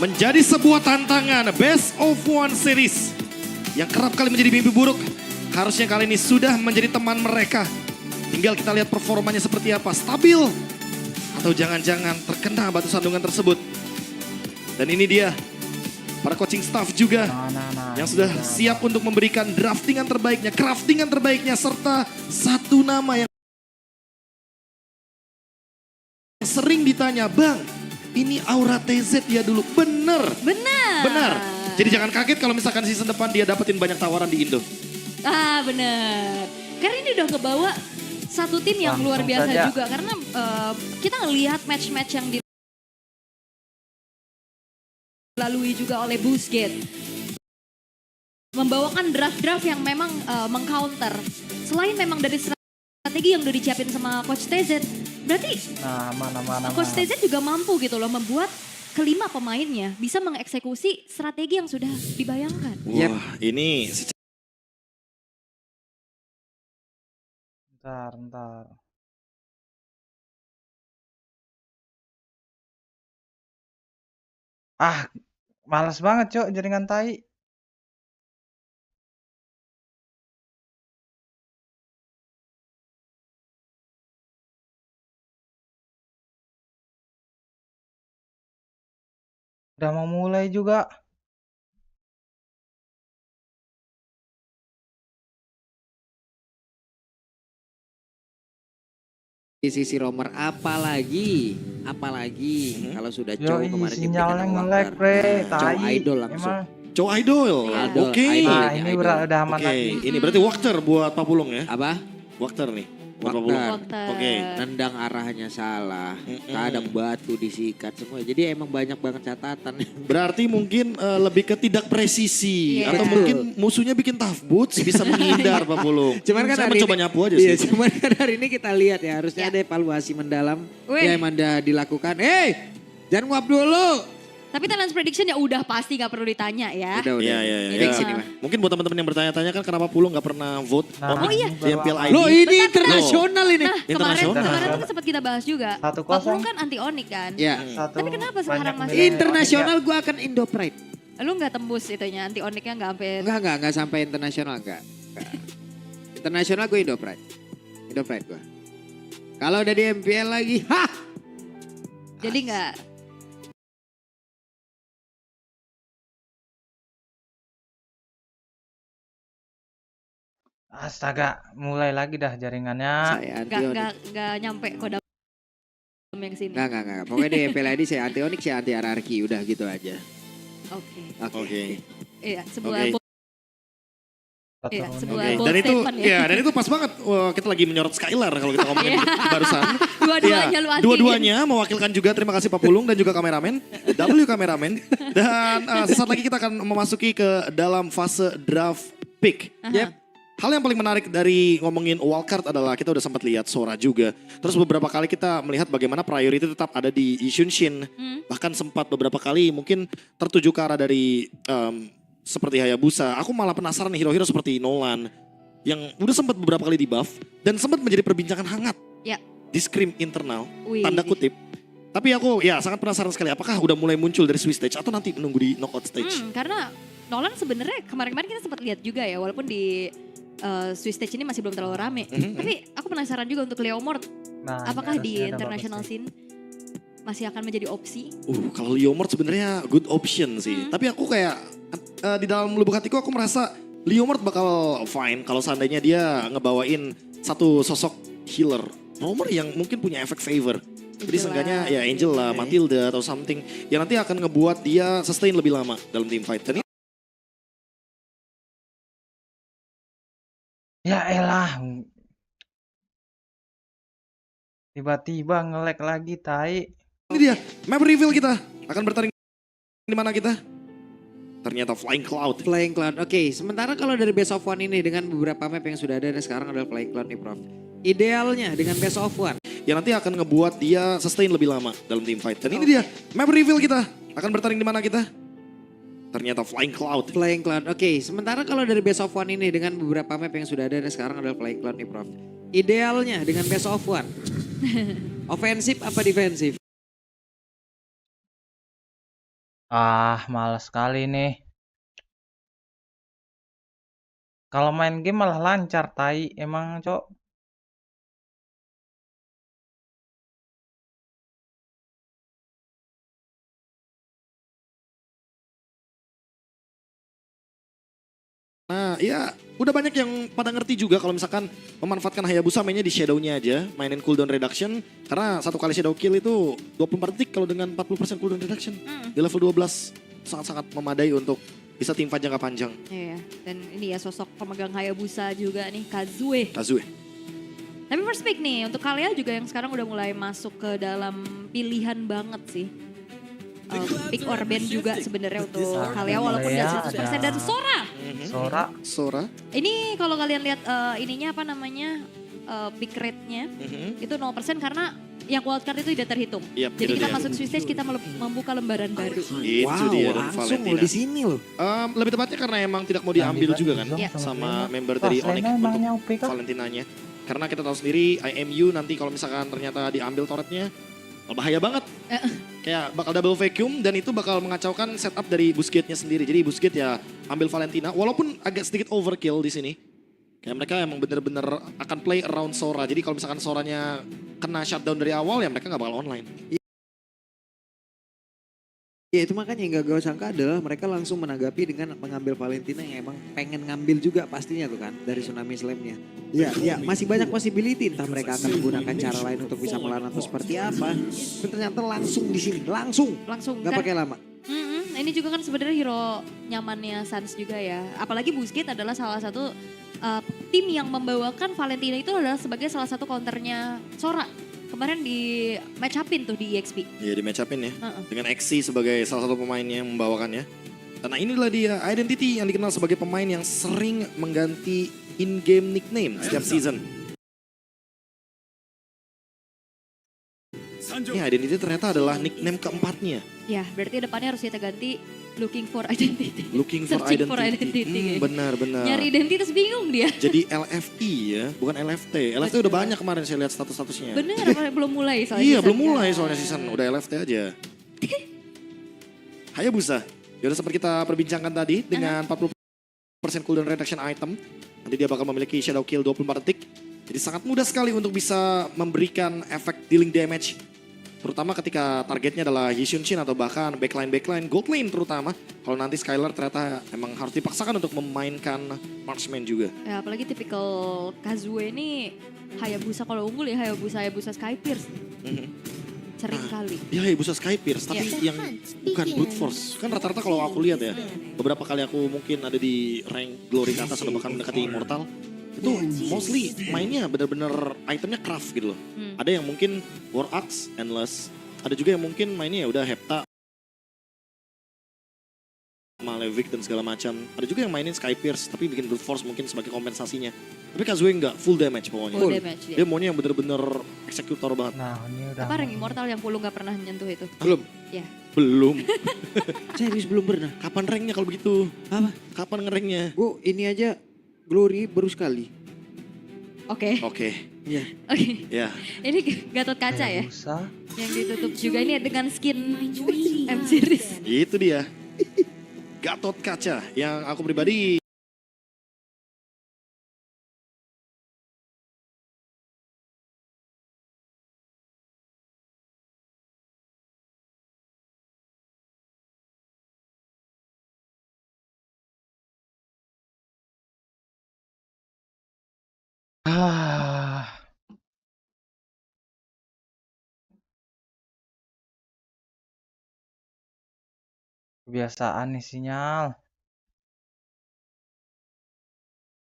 menjadi sebuah tantangan Best of One Series yang kerap kali menjadi mimpi buruk. Harusnya kali ini sudah menjadi teman mereka. Tinggal kita lihat performanya seperti apa, stabil atau jangan-jangan terkena batu sandungan tersebut. Dan ini dia, para coaching staff juga yang sudah siap untuk memberikan draftingan terbaiknya, craftingan terbaiknya, serta satu nama yang sering ditanya, Bang, ini aura TZ ya dulu, bener. Bener. Jadi jangan kaget kalau misalkan season depan dia dapetin banyak tawaran di Indo. Ah bener. Karena ini udah ngebawa satu tim yang luar biasa juga. Karena kita ngelihat match-match yang dilalui juga oleh Busquets. Membawakan draft-draft yang memang mengcounter. Selain memang dari strategi yang udah disiapin sama Coach TZ. Berarti Coach TZ juga mampu gitu loh membuat kelima pemainnya bisa mengeksekusi strategi yang sudah dibayangkan. Wah, ini Bentar. Malas banget cok jaringan tai. Udah mau mulai juga. Di sisi romer apalagi kalau sudah Cow kemarin sinyalnya nge-lag bre, Cow tai. idol langsung. Cow Idol. Idol, Oke. idol. Nah, ini udah aman Oke, lagi. ini berarti Wakter buat Pak Pulung ya? Apa? Wakter nih. Buat Pak Wakter. Pulung. Oke. Nendang arahnya salah, kadang batu disikat semua. Jadi emang banyak banget catatan. Berarti mungkin lebih ke tidak presisi. Iya. Atau mungkin musuhnya bikin tough boots bisa menghindar Pak Pulung. Cuman kan Saya hari mencoba ini- nyapu aja Iya, sih. cuman kan hari ini kita lihat ya harusnya ada evaluasi mendalam Wih. yang Amanda dilakukan. Jangan nguap dulu. Tapi talent prediction ya udah pasti gak perlu ditanya ya. Udah. Iya. Fix ini mah. Mungkin buat teman-teman yang bertanya-tanya kan kenapa Pulung gak pernah vote Nah, on oh iya. di MPL ID. Loh ini Bentar. internasional ini. Nah Internasional. kemarin kan sempat kita bahas juga. 1-0. Pak Pulung kan anti onic kan. Ya. Tapi kenapa sekarang masih Internasional gue akan Indo Pride. Lu gak tembus itunya anti onicnya gak sampai. Enggak sampai internasional enggak. Internasional gue Indo Pride gue. Kalau udah di MPL lagi, Jadi gak. Astaga, mulai lagi dah jaringannya. saya anti Onyx. Gak nyampe kodam yang sini. Enggak. Pokoknya di MPL ID saya anti Onyx, saya anti RRQ, udah gitu aja. Oke. Oke. Iya sebuah Oke. Iya, Satu sebuah Oke, bold dan itu statement ya. dan itu pas banget. Wah, kita lagi menyorot Skylar kalau kita ngomongin barusan. Dua-duanya Iya, lu anti. dua-duanya mewakilkan juga, terima kasih Pak Pulung dan juga kameramen, W kameramen. Dan sesaat lagi kita akan memasuki ke dalam fase draft pick. Yep. Hal yang paling menarik dari ngomongin wildcard adalah kita udah sempat lihat Sora juga. Terus beberapa kali kita melihat bagaimana priority tetap ada di Ishunshin. Bahkan sempat beberapa kali mungkin tertuju ke arah dari seperti Hayabusa. Aku malah penasaran nih hero-hero seperti Nolan yang udah sempat beberapa kali di buff dan sempat menjadi perbincangan hangat Ya. di scrim internal, Wih. tanda kutip. Tapi aku ya sangat penasaran sekali apakah udah mulai muncul dari Swiss stage atau nanti menunggu di knockout stage. Karena Nolan sebenarnya kemarin-kemarin kita sempat lihat juga ya walaupun di Swiss stage ini masih belum terlalu rame. Tapi aku penasaran juga untuk Leomord. Nah, Apakah ini di harusnya ada international bagus nih. scene masih akan menjadi opsi? Kalau Leomord sebenarnya good option sih. Tapi aku kayak di dalam lubuk hatiku aku merasa Leomord bakal fine kalau seandainya dia ngebawain satu sosok healer. Romer yang mungkin punya efek favor. Jadi seenggaknya ya Angel lah, Matilda atau something yang nanti akan ngebuat dia sustain lebih lama dalam team fight. Dan Ya elah. Tiba-tiba nge-lag lagi tai. ini dia map reveal kita. Akan bertanding di mana kita? Ternyata Flying Cloud. Flying Cloud. Oke, sementara kalau dari Best of One ini dengan beberapa map yang sudah ada dan sekarang adalah Flying Cloud nih Prof. Idealnya dengan Best of One. Yang nanti akan ngebuat dia sustain lebih lama dalam team fight. Dan ini dia map reveal kita. Akan bertanding di mana kita? Ternyata Flying Cloud. Flying Cloud. Oke, sementara kalau dari Best of One ini dengan beberapa map yang sudah ada dan sekarang adalah Flying Cloud nih Prof. Idealnya dengan Best of One. Ofensif apa defensif? Ah, males sekali nih. Kalau main game malah lancar, tai. Emang, Cok. Nah ya udah banyak yang pada ngerti juga kalau misalkan memanfaatkan Hayabusa mainnya di shadownya aja. Mainin cooldown reduction. Karena satu kali shadow kill itu 24 detik kalau dengan 40% cooldown reduction. Di level 12 sangat-sangat memadai untuk bisa teamfight jangka panjang. Iya, dan ini ya sosok pemegang Hayabusa juga nih, Kazue. Kazue. Tapi first pick nih, untuk kalian juga yang sekarang udah mulai masuk ke dalam pilihan banget sih. Pick or ban juga sebenarnya untuk kalian walaupun Iya, gak 100%. Dan Sora. Sora. Sora. Ini kalau kalian lihat ininya apa namanya, pick rate-nya itu 0% karena yang wildcard itu tidak terhitung. Yap, Jadi itu kita dia. masuk Swiss stage, kita membuka lembaran baru. Itu dia dan langsung Valentina. loh di sini loh. Lebih tepatnya karena emang tidak mau diambil juga kan Iya. sama member dari Onic emangnya untuk OP kah? Valentinanya. Karena kita tahu sendiri IMU nanti kalau misalkan ternyata diambil turretnya bahaya banget. Kayak bakal double vacuum dan itu bakal mengacaukan setup dari Busquets-nya sendiri. Jadi Busquets ya ambil Valentina walaupun agak sedikit overkill di sini. Kayak mereka emang bener-bener akan play around Sora. Jadi kalau misalkan Soranya kena shutdown dari awal ya mereka nggak bakal online. Ya itu makanya yang gak gue sangka adalah mereka langsung menanggapi dengan mengambil Valentina yang emang pengen ngambil juga pastinya tuh kan dari Tsunami Slam-nya. Ya masih banyak possibility entah mereka akan menggunakan cara lain untuk bisa melawan atau seperti apa. Tapi ternyata langsung di sini, langsung. Gak pakai lama. Ini juga kan sebenarnya hero nyamannya Suns juga ya. Apalagi Busquets adalah salah satu tim yang membawakan Valentina itu adalah sebagai salah satu counternya Sora. Kemarin di match upin tuh di EXP. Iya di match upin ya. Dengan XC sebagai salah satu pemainnya yang membawakannya. Karena inilah dia Identity yang dikenal sebagai pemain yang sering mengganti in-game nickname setiap season. Ini Identity ternyata adalah nickname keempatnya. Ya berarti depannya harus kita ganti Looking for Identity. Looking for Searching Identity. for identity. Benar. Nyari identitas bingung dia. Jadi LFI ya, bukan LFT. LFT udah banyak kemarin saya lihat status-statusnya. Bener, belum mulai soalnya. Iya, season belum mulai kan. soalnya season. Udah LFT aja. Hayabusa. Yaudah seperti kita perbincangkan tadi dengan 40% cooldown reduction item. Nanti dia bakal memiliki shadow kill 24 detik. Jadi sangat mudah sekali untuk bisa memberikan efek dealing damage. Terutama ketika targetnya adalah Yishunshin atau bahkan backline, gold lane terutama. Kalau nanti Skylar ternyata emang harus dipaksakan untuk memainkan marksman juga. Ya apalagi tipikal Kazue ini Hayabusa kalau unggul ya Hayabusa Skypierce. Sering kali. Ya Hayabusa Skypierce, tapi yang bukan brute force. Kan rata-rata kalau aku lihat ya, beberapa kali aku mungkin ada di rank glory ke atas atau bahkan mendekati immortal. Itu mostly mainnya bener-bener itemnya craft gitu loh. Ada yang mungkin War Axe, Endless. Ada juga yang mungkin mainnya ya udah Hepta, Malevic dan segala macam. Ada juga yang mainin Skypierce tapi bikin brute force mungkin sebagai kompensasinya. Tapi Kazue enggak, full damage pokoknya. Full damage Dia maunya yang bener-bener eksekutor banget. Nah, ini udah. Apa rank immortal yang Pulu gak pernah nyentuh itu? Belum. Ya. Belum. Serius belum pernah. Kapan ranknya kalau begitu? Apa? Kapan ngeranknya? Gue ini aja Glory baru sekali. Oke. Oke, Iya. Oke. ya. Ini Gatot Kaca ya? Hayabusa. Yang ditutup juga ini dengan skin M series. Itu dia. Gatot Kaca yang aku pribadi Ah, kebiasaan nih sinyal.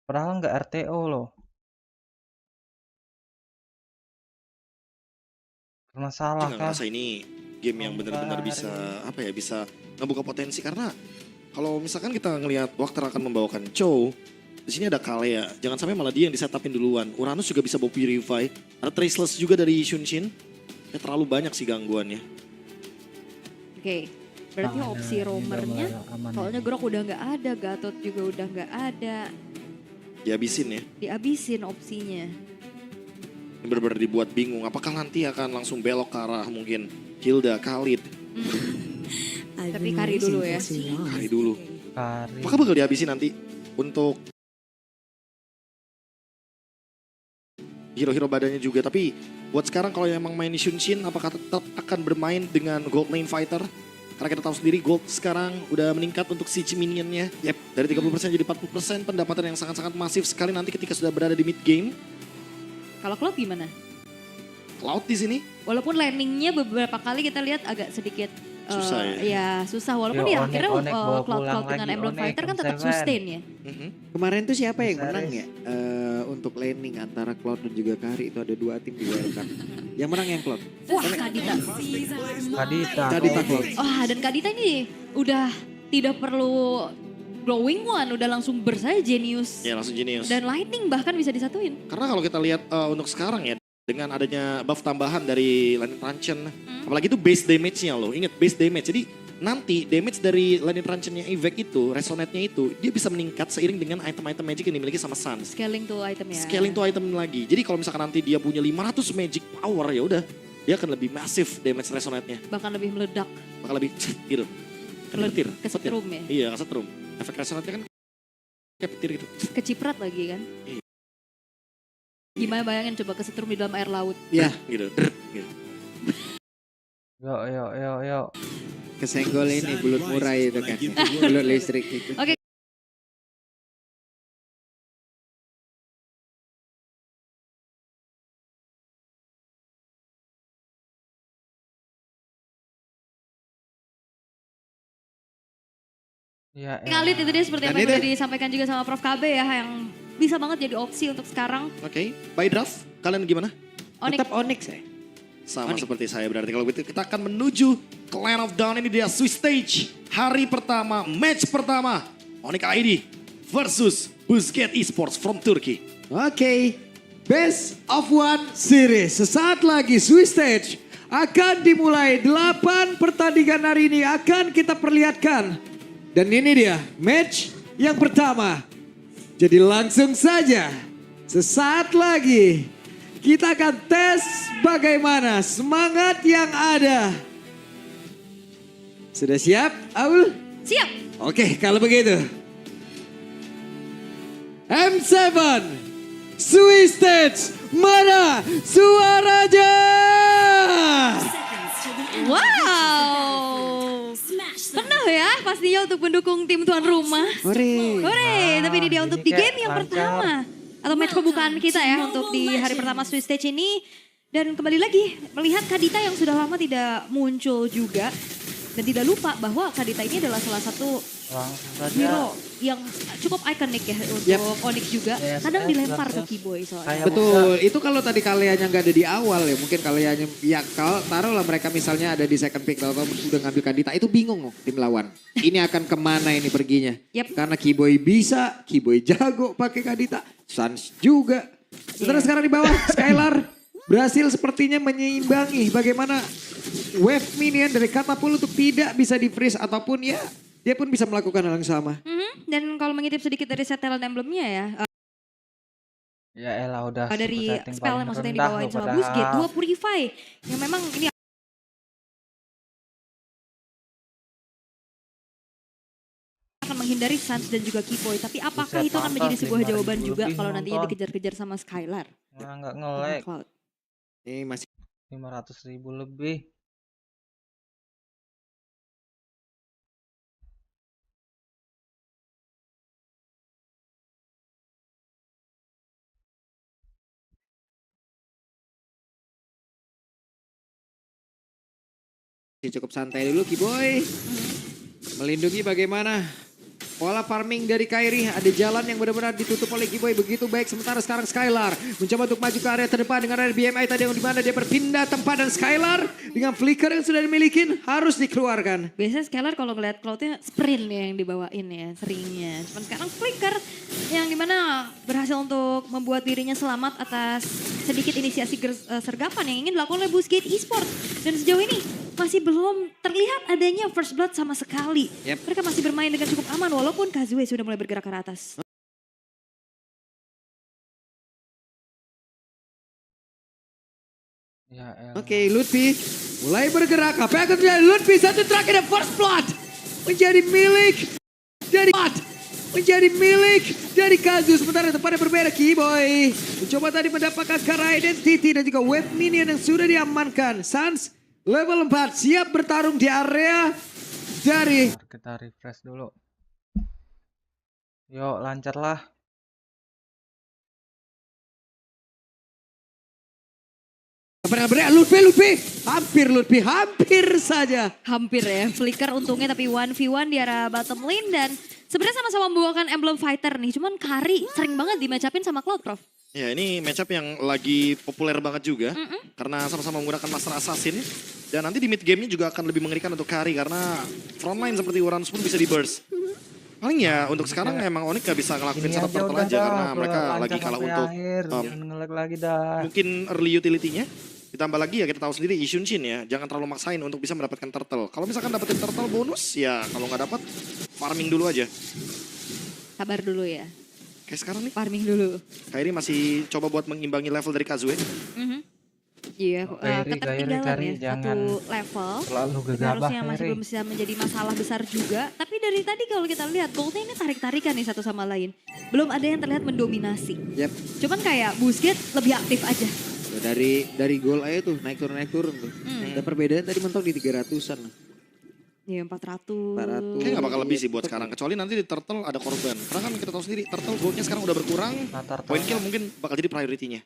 Padahal nggak RTO loh. Bermasalah nggak kah? ngerasa ini game yang benar-benar bisa apa ya bisa ngebuka potensi karena kalau misalkan kita ngelihat Wakter akan membawakan Chow, di sini ada Kalea, jangan sampai malah dia yang disetupin duluan. Uranus juga bisa bawa Purify, ada Traceless juga dari Shunshin. Ya terlalu banyak sih gangguannya. Oke. Berarti Nah, opsi ini roamernya, udah aman nih. soalnya Grok udah nggak ada, Gatot juga udah nggak ada. Dihabisin ya. Dihabisin opsinya. Ini benar-benar dibuat bingung. Apakah nanti akan langsung belok ke arah mungkin Hilda, Khalid. Tapi Kari dulu ya. Kari dulu. Kari. Apakah bakal dihabisin nanti untuk hero-hero badannya juga. Tapi buat sekarang kalau yang emang main di Shunshin, apakah tetap akan bermain dengan Gold Lane Fighter? Karena kita tahu sendiri Gold sekarang udah meningkat untuk siege minionnya. Yep, dari 30% jadi 40%, pendapatan yang sangat-sangat masif sekali nanti ketika sudah berada di mid game. Kalau Cloud gimana? Cloud di sini Walaupun landingnya beberapa kali kita lihat agak sedikit susah ya. ya susah. Walaupun Yo, ya Onic, akhirnya Onic, bawa Cloud pulang dengan lagi, Emblem Onic, Fighter kan tetap M7. sustain ya. Kemarin tuh siapa yang Series. menang ya untuk landing antara Cloud dan juga Kari, itu ada 2 tim di World Cup. Yang menang yang Cloud. Wah Kadita. Kadita Cloud. Wah dan Kadita ini udah tidak perlu glowing one, udah langsung burst aja Genius. Ya langsung Genius. Dan Lightning bahkan bisa disatuin. Karena kalau kita lihat untuk sekarang ya, dengan adanya buff tambahan dari Lightning Truncheon, apalagi itu base damage-nya loh, ingat base damage. Jadi nanti damage dari Lightning Truncheon-nya Evac itu, resonate-nya itu, dia bisa meningkat seiring dengan item-item magic yang dimiliki sama Sans. Scaling tuh itemnya. Scaling tuh item lagi. Jadi kalau misalkan nanti dia punya 500 magic power ya udah, dia akan lebih massive damage resonate-nya. Bahkan lebih meledak. Bakal lebih gitu. Kan petir. Kesetrum ya. Iya, kesetrum. Efek resonate-nya kan kayak petir gitu. Keciprat lagi kan. Iya. Gimana bayangin coba kesetrum di dalam air laut. Ya, Gitu. Gitu. Yuk. kesenggol ini bulut murai itu kan. Bulut listrik itu. Oke. Ya, Ngalit itu dia seperti apa Dan yang itu- udah disampaikan juga sama Prof KB ya, yang bisa banget jadi opsi untuk sekarang. Oke, by draft kalian gimana? Onic. Tetap Onyx ya. Sama seperti saya berarti kalau begitu kita akan menuju ke Land of Dawn. Ini dia Swiss Stage. Hari pertama, match pertama. Onic ID versus Busquets Esports from Turkey. Oke, Best of One Series. Sesaat lagi Swiss Stage akan dimulai. 8 pertandingan hari ini akan kita perlihatkan. Dan ini dia match yang pertama. Jadi langsung saja sesaat lagi kita akan tes bagaimana semangat yang ada. Sudah siap, Aul? Siap. Oke, kalau begitu. M7 Swiss Stage, mana suaranya? Wow. Penuh ya pastinya untuk mendukung tim tuan rumah. Hore. Hore, tapi ini dia untuk di ini game kayak yang lancar. pertama. Atau match pembukaan kita ya untuk di hari pertama Swiss Stage ini. Dan kembali lagi melihat Kadita yang sudah lama tidak muncul juga. Dan tidak lupa bahwa Kadita ini adalah salah satu langsung saja. hero yang cukup ikonik ya untuk Yap. Onyx juga. Yes, Kadang yes, dilempar yes, ke yes. Keyboy soalnya. Kayak Betul, itu kalau tadi kaliannya nggak ada di awal ya, mungkin kaliannya, ya kalau taruhlah mereka misalnya ada di second pick atau udah ngambil Kadita, itu bingung loh tim lawan. Ini akan kemana ini perginya? Yap. Karena Keyboy bisa, Keyboy jago pakai Kadita, Sans juga. Setelah sekarang di bawah, Skylar berhasil sepertinya menyeimbangi bagaimana wave minion dari Katapult untuk tidak bisa di freeze ataupun ya dia pun bisa melakukan hal yang sama. Dan kalau mengintip sedikit dari set talent emblemnya ya. Ya elah udah Dari super setting spell paling yang maksudnya rendah dibawain loh sama padahal. Busquets. 2 Purify. Yang memang ini akan menghindari Sans dan juga Keyboy. Tapi apakah Buset, itu akan mantap, menjadi sebuah 5.000 jawaban juga lebih kalau nantinya nonton. dikejar-kejar sama Skylar? Nah, nggak Sama nge-lag. Cloud. Ini masih 500.000 lebih. cukup santai dulu Keyboy. Melindungi bagaimana pola farming dari Kairi. Ada jalan yang benar-benar ditutup oleh Keyboy begitu baik. Sementara sekarang Skylar mencoba untuk maju ke area terdepan dengan area BMI tadi yang dimana dia berpindah tempat. Dan Skylar dengan flicker yang sudah dimiliki harus dikeluarkan. Biasanya Skylar kalau ngeliat Cloudnya sprint ya yang dibawain ya seringnya. Cuman sekarang flicker yang dimana berhasil untuk membuat dirinya selamat atas sedikit inisiasi sergapan yang ingin dilakukan oleh Busquets Esports. Dan sejauh ini masih belum terlihat adanya first blood sama sekali. Yep. Mereka masih bermain dengan cukup aman walaupun Kazue sudah mulai bergerak ke atas. Ya elah. Oke, Lutfi mulai bergerak. Apa yang akan terjadi? Lutfi satu terakhir dan first blood menjadi milik dari Kazu. Sementara tempatnya berbeda, Keyboy mencoba tadi mendapatkan Kara Identity dan juga wave minion yang sudah diamankan. Sans level 4 siap bertarung di area dari... Kita refresh dulu. Yuk, lancarlah. Lutfi, hampir saja. Hampir ya, Flicker untungnya tapi 1v1 di arah bottom lane dan sebenarnya sama-sama membawakan emblem fighter nih. Cuman Kari sering banget di-match-upin sama Cloud, Prof. Ya ini matchup yang lagi populer banget juga. Karena sama-sama menggunakan Master Assassin. Dan nanti di mid game-nya juga akan lebih mengerikan untuk Kari. Karena frontline seperti Uranus pun bisa di-burst. Paling ya untuk sekarang emang onic gak bisa ngelakuin setup turtle aja. Karena mereka lagi kalah untuk nge-lag lagi dah. mungkin early utility-nya. Ditambah lagi ya kita tahu sendiri Ishunshin ya. Jangan terlalu maksain untuk bisa mendapatkan turtle. Kalau misalkan dapetin turtle bonus ya kalau nggak dapat farming dulu aja. Sabar dulu ya, Kayak sekarang nih. farming dulu. Kairi masih coba buat mengimbangi level dari Kazue. Iya, Kairi, ketertinggalan ya, jangan satu level. Terlalu Dan gegabah, harusnya masih Kairi. belum bisa menjadi masalah besar juga. Tapi dari tadi kalau kita lihat goldnya ini tarik-tarikan nih satu sama lain. Belum ada yang terlihat mendominasi. Yep. Cuman kayak Busquets lebih aktif aja. Dari gol aja tuh naik turun tuh. Dan perbedaan tadi mentok di 300-an. Ya 400. 400. Kayaknya gak bakal lebih sih buat sekarang. Kecuali nanti di turtle ada korban. Karena kan kita tahu sendiri turtle goldnya sekarang udah berkurang. Point kill mungkin bakal jadi priority-nya.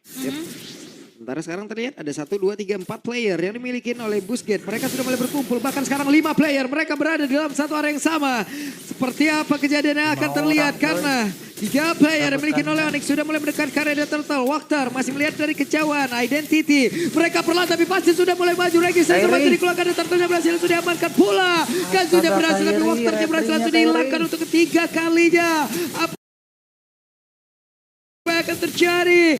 Sementara sekarang terlihat ada 1, 2, 3, 4 player yang dimiliki oleh Busquets. Mereka sudah mulai berkumpul, bahkan sekarang 5 player. Mereka berada di dalam satu area yang sama. Seperti apa kejadiannya akan terlihat karena 3 player yang dimiliki oleh Onyx sudah mulai mendekat ke area turtle. Waktar masih melihat dari kejauhan Identity. Mereka perlahan tapi pasti sudah mulai maju. Registrasi masih dikeluarkan dan turtle-nya berhasil sudah diamankan pula. Kazunya berhasil tapi Waktarnya berhasil langsung dihilangkan untuk ketiga kalinya. Apa yang akan terjadi?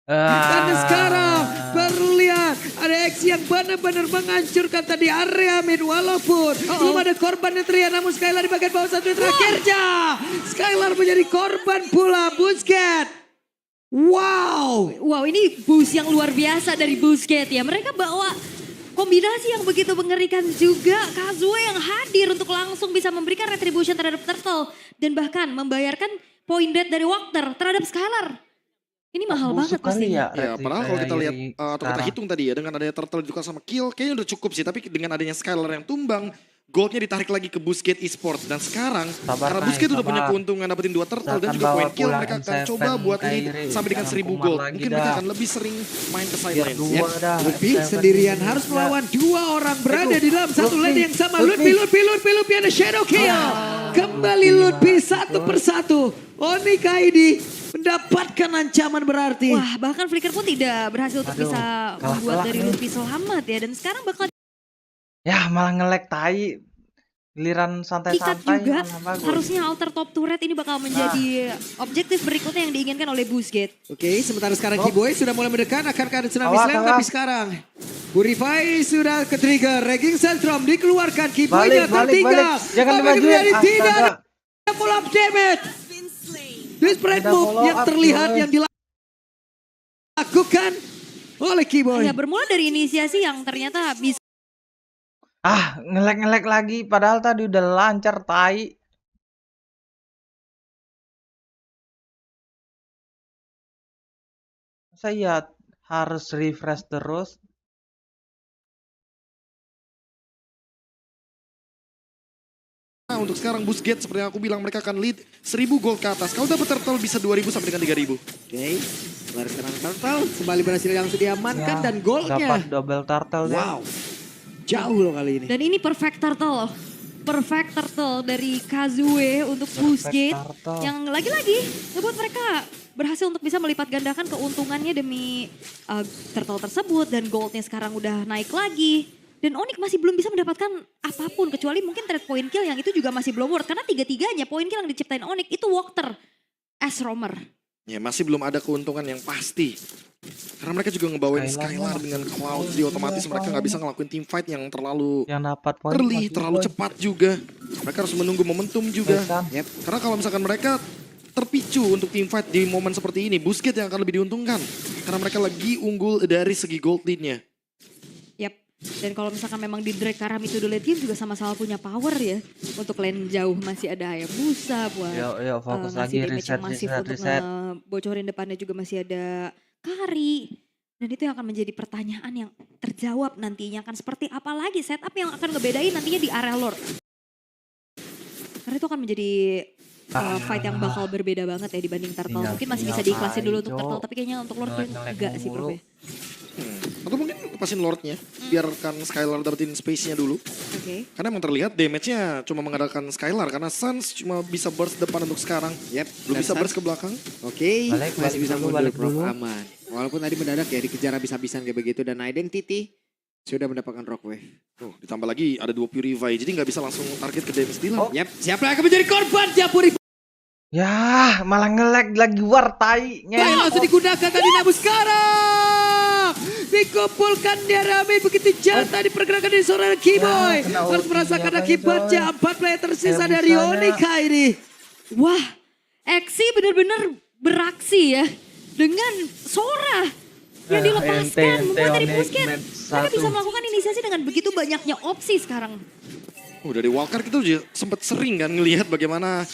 Karena sekarang baru lihat ada aksi yang benar-benar menghancurkan tadi area mid. Walaupun belum ada korban yang terlihat, namun Skylar di bagian bawah satu yang terakhirnya. Skylar menjadi korban pula Busquets. Wow. Wow, ini boost yang luar biasa dari Busquets ya. Mereka bawa kombinasi yang begitu mengerikan juga. Kazue yang hadir untuk langsung bisa memberikan retribution terhadap Turtle. Dan bahkan membayarkan point dead dari Waktar terhadap Skylar. Ini mahal banget pastinya. Ya, padahal kalau kita lihat atau kita hitung tadi ya dengan adanya turtle ditukar sama kill kayaknya udah cukup sih. Tapi dengan adanya Skylar yang tumbang, goldnya ditarik lagi ke Busquets Esports. Dan sekarang karena Busquets udah punya keuntungan dapetin 2 turtle dan juga point kill, mereka akan coba buat ini sampai dengan 1000 gold. Mungkin mereka akan lebih sering main ke side lane. Lutfi sendirian harus melawan 2 orang berada di dalam satu lane yang sama. Lutfi ada shadow kill. Kembali Lutfi satu persatu. Onic ID mendapatkan ancaman berarti. Wah, bahkan Flicker pun tidak berhasil untuk bisa membuat dari Lutfi selamat ya. Dan sekarang bakal Ya malah nge-lag tai. Giliran ikat santai-santai juga. malah bagus. Harusnya alter top turret ini bakal menjadi objektif berikutnya yang diinginkan oleh Busquets. Oke, sementara sekarang Keyboy sudah mulai mendekat. Akankah ada tsunami slam? Tapi sekarang Purify sudah ke-trigger. Ragging Centrum dikeluarkan. Keyboy-nya tertinggal. Jangan dimajuin. Tidak ada pull-up damage. Desperate move yang terlihat yang dilakukan oleh Keyboy. Ya bermula dari inisiasi yang ternyata bisa. Nge-lag lagi. Padahal tadi udah lancar tai. Saya harus refresh terus. Nah, untuk sekarang Busquets seperti yang aku bilang mereka akan lead 1000 gold ke atas. Kalau dapat turtle bisa 2000 sampai dengan 3000. Oke, baru sekarang turtle kembali berhasil langsung diamankan dan golnya. Dapat double turtle dia. Wow, jauh loh kali ini. Dan ini perfect turtle loh. Perfect turtle dari Kazue untuk Busquets. Yang lagi-lagi ngebuat mereka berhasil untuk bisa melipat gandakan keuntungannya demi turtle tersebut. Dan goldnya sekarang udah naik lagi. Dan Onic masih belum bisa mendapatkan apapun. Kecuali mungkin trade point kill yang itu juga masih belum worth. Karena tiga-tiganya point kill yang diciptain Onic itu Walker as roamer. Ya masih belum ada keuntungan yang pasti. Karena mereka juga ngebawain Skylar dengan Cloud. Jadi otomatis mereka gak bisa ngelakuin team fight yang terlalu early, terlalu cepat juga. Mereka harus menunggu momentum juga. Karena kalau misalkan mereka terpicu untuk team fight di momen seperti ini, Busquets yang akan lebih diuntungkan. Karena karena mereka lagi unggul dari segi gold lead-nya. Yap. Dan kalau misalkan memang di drag Karam itu the late game juga sama-sama punya power ya. Untuk lane jauh masih ada Hayabusa buat Yuk, fokus lagi, damage yang masif untuk reset. ngebocorin depannya juga masih ada Kari. Dan itu yang akan menjadi pertanyaan yang terjawab nantinya akan seperti apa lagi setup yang akan ngebedain nantinya di area lore. Karena itu akan menjadi fight yang bakal berbeda banget ya dibanding Turtle. Mungkin masih bisa diikhlasin dulu untuk Turtle, tapi kayaknya untuk Lord enggak sih Prof ya. Atau mungkin lepasin Lordnya, biarkan Skylar dapetin space-nya dulu. Oke. Karena emang terlihat damage-nya cuma mengandalkan Skylar, karena Suns cuma bisa burst depan untuk sekarang. Yep, Belum bisa burst ke belakang. Oke, masih bisa mundur balik Prof, dulu. aman. Walaupun tadi mendadak ya dikejar habis-habisan kayak begitu dan Identity sudah mendapatkan rock wave. Ditambah lagi ada 2 Purify, jadi nggak bisa langsung target ke damage dealer. Yep, siapa yang akan menjadi korban dia Purify? Ya, malah nge-lag lagi war tai. Langsung digunakan tadi namun sekarang dikumpulkan dia rame begitu jatah dipergerakan dari seorang Keyboy. kena Harus ulti, merasakan apa akibatnya coy? 4 player tersisa Ya, dari bisanya. Onika ini. Wah, Exi benar-benar beraksi ya. Dengan Sora yang dilepaskan membuat dari Busquets. Mereka bisa melakukan inisiasi dengan begitu banyaknya opsi sekarang. Dari Walker kita juga sempat sering kan ngelihat bagaimana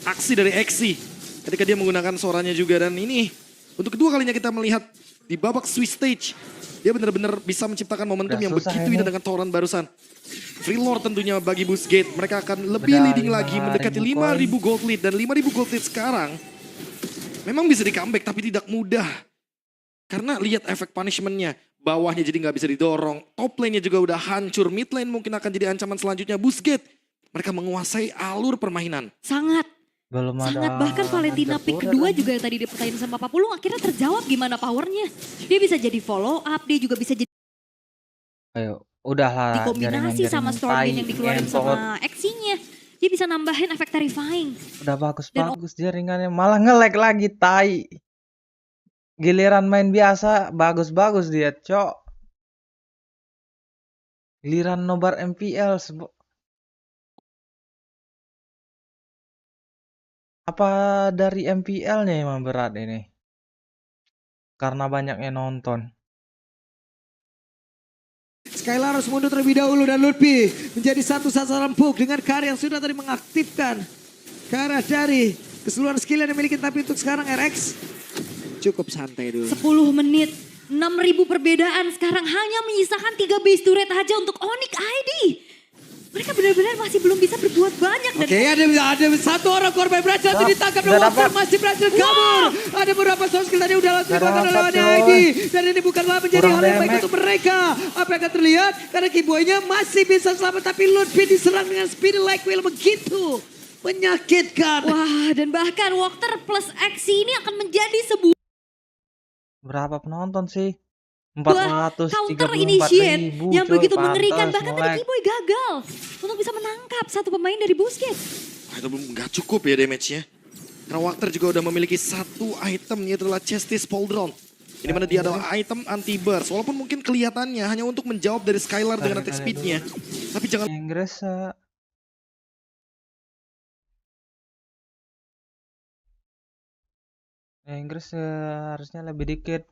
aksi dari Exi ketika dia menggunakan suaranya juga. Dan ini untuk kedua kalinya kita melihat di babak Swiss Stage. Dia benar-benar bisa menciptakan momentum Udah yang susah begitu ini. indah dengan Toran barusan. Free Lord tentunya bagi Busquets. Mereka akan lebih Udah leading lagi 5.000 mendekati 5.000 gold lead. Dan 5.000 gold lead sekarang memang bisa di comeback tapi tidak mudah. Karena lihat efek punishment-nya. Bawahnya jadi nggak bisa didorong. Top lane-nya juga udah hancur. Mid lane mungkin akan jadi ancaman selanjutnya. Busquets. Mereka menguasai alur permainan. Sangat. Belum ada. Sangat, bahkan Valentina pick kedua juga yang tadi dipertanyain sama Papulung akhirnya terjawab gimana powernya. Dia bisa jadi follow up, dia juga bisa jadi Ayo, udahlah. dikombinasi sama Stormwind yang dikeluarin sama Exi-nya. Dia bisa nambahin efek terrifying. Udah bagus-bagus jaringannya, malah nge-lag lagi tai. Giliran main biasa bagus-bagus dia, cok. Giliran nobar MPL apa dari MPL-nya emang berat ini? Karena banyaknya nonton. Skylar harus mundur terlebih dahulu dan Lutfi menjadi satu sasaran empuk dengan Kari yang sudah tadi mengaktifkan ke arah dari keseluruhan skill yang dimiliki. Tapi untuk sekarang RX cukup santai dulu. 10 menit, 6.000 perbedaan. Sekarang hanya menyisakan 3 base turret aja untuk onic ID. Mereka benar-benar masih belum bisa berbuat banyak. Oke, ada satu orang korban berhasil ditangkap dan udah Walker dapat. masih berhasil kabur. Ada beberapa soft skill tadi udah langsung Udah dilakukan oleh dapat, ONIC. coy. Dan ini bukanlah menjadi Kurang hal yang baik damage. untuk mereka. Apa yang akan terlihat? Karena Keyboy-nya masih bisa selamat, tapi Lutfi diserang dengan speedy like wheel begitu menyakitkan. Wah, dan bahkan Walker plus Exi ini akan menjadi sebuah Berapa penonton sih? counter 434.000 initiate yang coy, begitu mengerikan. pantas Bahkan nge-lag. tadi Keyboy gagal untuk bisa menangkap satu pemain dari Busquets. Itu belum nggak cukup ya damage-nya. Karena Walker juga udah memiliki satu item, yaitu adalah Chestis Pauldron. Ini mana dia adalah item anti-burst. Walaupun mungkin kelihatannya hanya untuk menjawab dari Skylar dengan attack speed-nya. Tapi jangan Inggris harusnya lebih dikit.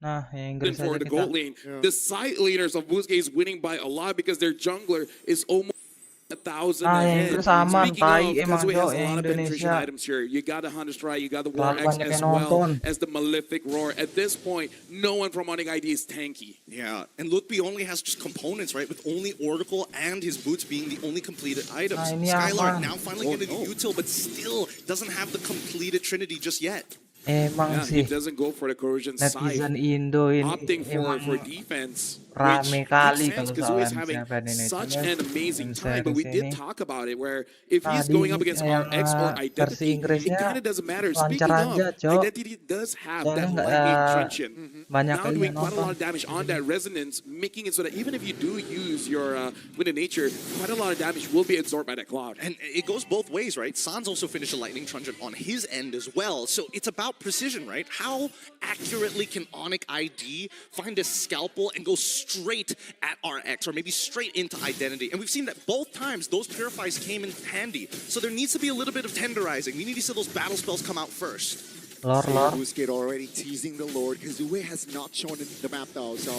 Nah, yang Inggris for aja the kita. gold lane. The side laners of Busquets winning by a lot because their jungler is almost 1,000 Ah, yang ahead. Inggris aman, Speaking tai, of, emang, Kazuya Jo, has a yang lot of penetration Indonesia. items here. You got the Hunter Strike, you got the Terlalu War Axe banyak as yang well nonton. as the Malefic Roar. At this point, no one from Onic ID is tanky. Yeah, and Lutfi only has just components, right? With only Oracle and his boots being the only completed items. Nah, ini Skylar aman. now finally getting the util, but still doesn't have the completed Trinity just yet. Emang Yeah, sih he doesn't go for the corrosion netizen side, Indo ini opting emang for defense. rame Which kali makes sense kalau because soal he's having M7 ini. such Cuman an amazing M7 time. But we did sini talk about it where if he's tadi going up against yang RX or versi Identity, it Inggrisnya kind of doesn't matter. lancar Speaking of, aja, Cok. Identity does have Soalnya that nggak lightning truncheon. banyak Now kali doing yang quite a lot nonton. of damage on that resonance, making it so that even if you do use your Wind of Nature, quite a lot of damage will be absorbed by that cloud. And it goes both ways, right? Sans also finished a lightning truncheon on his end as well. So it's about precision, right? How accurately can Onic ID find a scalpel and go straight at RX or maybe straight into Identity? And we've seen that both times those purifies came in handy. So there needs to be a little bit of tenderizing. We need to see those battle spells come out first. Lor. Busquets already teasing the Lord. Kazue has not shown in the map though. So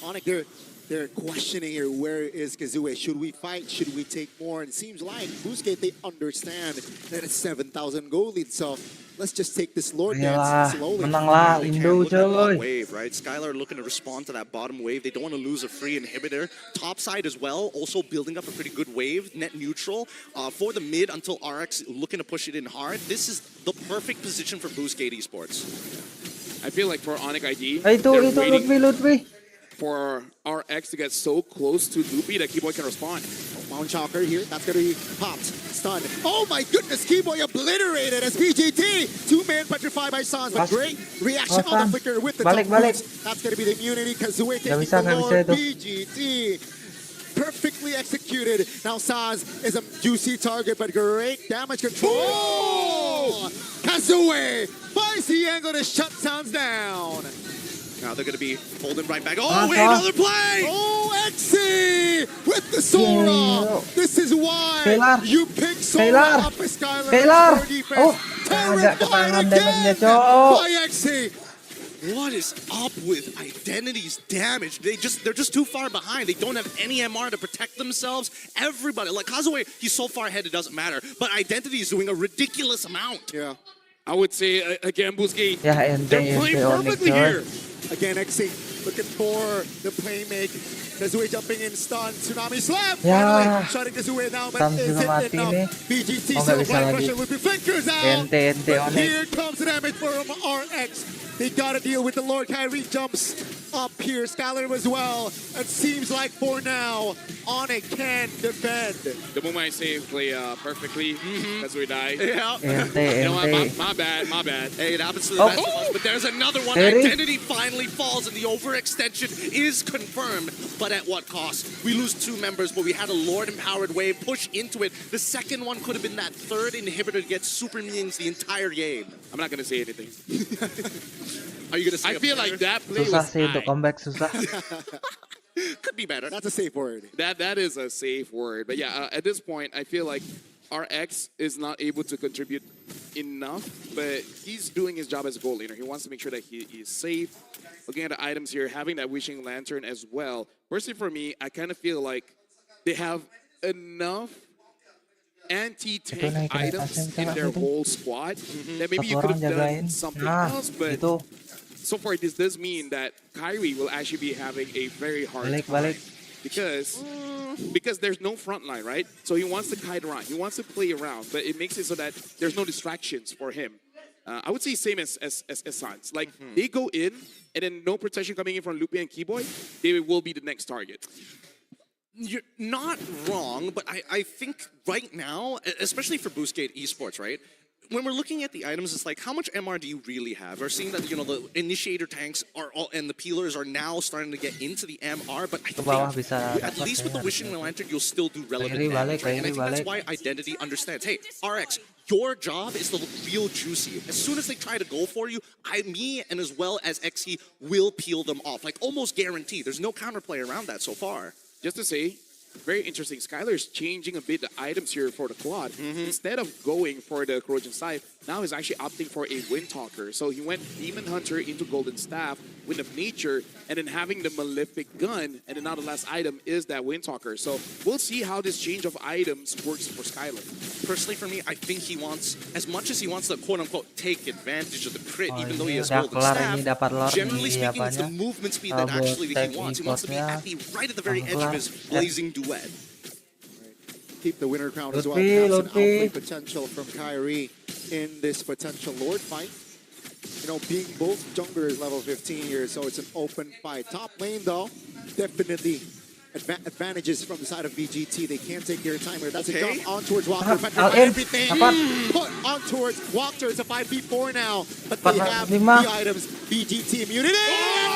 onic, they're questioning here. Where is Kazue? Should we fight? Should we take more? And it seems like Busquets, they understand that it's 7,000 goal lead. So let's just take this Lord Iyalah, dance slowly. menang lah They Indo can't look at that coy. wave, right? Skylar looking to respond to that bottom wave. They don't want to lose a free inhibitor. Top side as well, also building up a pretty good wave, net neutral. For the mid until RX looking to push it in hard. This is the perfect position for Boostgate Esports. I feel like for onic ID, Itu they're waiting Lutfi. for RX to get so close to Loopy that Keyboy can respond. Mount Chalker here. That's going to be popped. Stunned. Oh my goodness. Keyboy obliterated as PGT. 2-man petrified by Sans. But great reaction on the flicker with the Balik. boots. That's going to be the immunity. Kazue taking bisa the Lord. itu. PGT. Perfectly executed. Now Sans is a juicy target, but great damage control. Kazue finds the angle to shut Sans down. Now they're going to be holding right back. Oh, wait, another play! Oh, Exy with the Sora. This is why Skylar. you pick Sora Skylar. up as Skylar. Skylar. for defense. Oh, Terrified agak ketahan again damage-nya, Cok. by Exy. What is up with Identity's damage? They're just too far behind. They don't have any MR to protect themselves. Everybody, like Kazue, he's so far ahead it doesn't matter. But Identity is doing a ridiculous amount. Yeah. I would say, again, Busquets, Ya ente they're playing onic perfectly coy. here. Again, Exy looking for the playmake. Kazue jumping in, stun, Tsunami Slam. Ya. Finally shutting Kazue down, but Sam is juga it mati enough? nih. BGT Oh, nggak still bisa blind lagi. pressure with reflectors out. Ente But onic. here comes the damage from RX. They gotta deal with the Lord. Kyrie jumps up here. Skylar as well. It seems like for now, onic can defend. The moment I say play perfectly, that's where we die. Yeah. Ente. You know what, my bad. Hey, it happens to the best of us, but there's another one. Terry. Identity finally falls, and the overextension is confirmed. But at what cost? We lose 2 members, but we had a Lord-empowered wave push into it. The second one could have been that third inhibitor to get super minions the entire game. I'm not going to say anything. Are you going to say I a feel player? like that play Susah was sih untuk high. comeback, susah. Could be better. That's a safe word. That is a safe word. But yeah, at this point, I feel like RX is not able to contribute enough, but he's doing his job as a goal laner. He wants to make sure that he is safe. Looking at the items here, having that Wishing Lantern as well. Personally for me, I kind of feel like they have enough anti-tank naik ke items atasnya, in kita their itu. whole squad that maybe Satu you could orang have jagain. done something Nah, else, but itu. so far this does mean that Kyrie will actually be having a very hard Balik. time because there's no front line, right? So he wants to kite around, he wants to play around, but it makes it so that there's no distractions for him. I would say same as Sans. Like they go in and then no protection coming in from Lupi and Keyboy, they will be the next target. You're not wrong, but I think right now, especially for Boostgate Esports, right? When we're looking at the items, it's like, how much MR do you really have? We're seeing that, the initiator tanks are all, and the peelers are now starting to get into the MR, but I Ke bawah think, bisa at dapat least with the ya. Wishing Lantern, you'll still do relevant Kyrie damage, balik, right? And I Kyrie think that's balik. why Identity understands, hey, RX, your job is to look real juicy. As soon as they try to go for you, me and as well as XE will peel them off. Like, almost guaranteed. There's no counterplay around that so far. Just to say, very interesting. Skylar's changing a bit the items here for the Claude. Instead of going for the Corrosion Scythe, now he's actually opting for a Windtalker. So he went Demon Hunter into Golden Staff, Wind of Nature, and then having the Malefic Gun, and then now the last item is that Windtalker. So we'll see how this change of items works for Skylar. Personally, for me, I think he wants, as much as he wants to quote-unquote take advantage of the crit, Oh, even though he ini has udah golden kelar staff, ini, dapat lord generally di speaking, it's the apanya, movement speed that actually he tag wants. He wants to be e-sportnya. at the right at the very edge Kelar. of his blazing duet. Keep the winner crown as well. Lutfi, That's an Lutfi. outplay potential from Kyrie in this potential Lord fight. Being both junglers level 15 here, so it's an open fight. Top lane though, definitely advantages from the side of VGT. They can't take their time here. That's a Okay. jump on towards Walker. Ah, Petrified in. everything. Dapat. Put on towards Walker. It's a 5v4 now, but they have 45. the items. VGT immunity.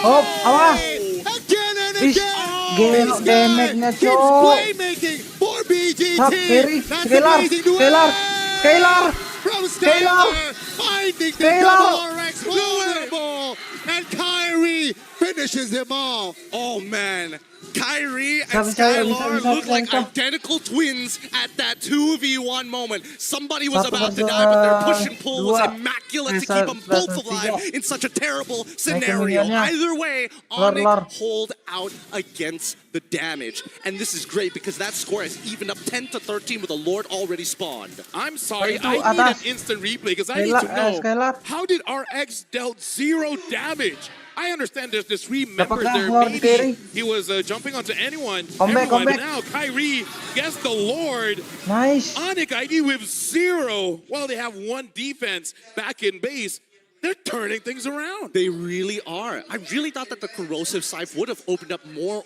Oh, awas. Again and Ish, again. gila This guy damage-nya, keeps Cok. playmaking for BGT. Stop, Terry. That's Skylar, amazing duel. Skylar. From Skylar. Skylar, finding the Skylar. double RX vulnerable, and Kyrie finishes him off. Oh man, Kyrie and Bisa, Skylar bisa, look like bisa. identical twins at that 2v1 moment. Somebody was Satu about to per die, but their dua, push and pull was dua. immaculate to Bisa, keep them both bisa, alive tiga. in such a terrible Naikin scenario. minionnya. Either way, Lor, onic lor. hold out against the damage. And this is great because that score has evened up 10-13 with the Lord already spawned. I'm sorry, Itu I need atas. an instant replay because I need Skylar, to know Skylar. how did RX dealt 0 damage? I understand there's this 3 members Apakah there. Lord carry? Maybe he was jumping onto anyone, Comeback, everyone, but comeback. now Kyrie gets the Lord. Nice. onic ID with 0. Well, they have 1 defense back in base. They're turning things around. They really are. I really thought that the corrosive scythe would have opened up more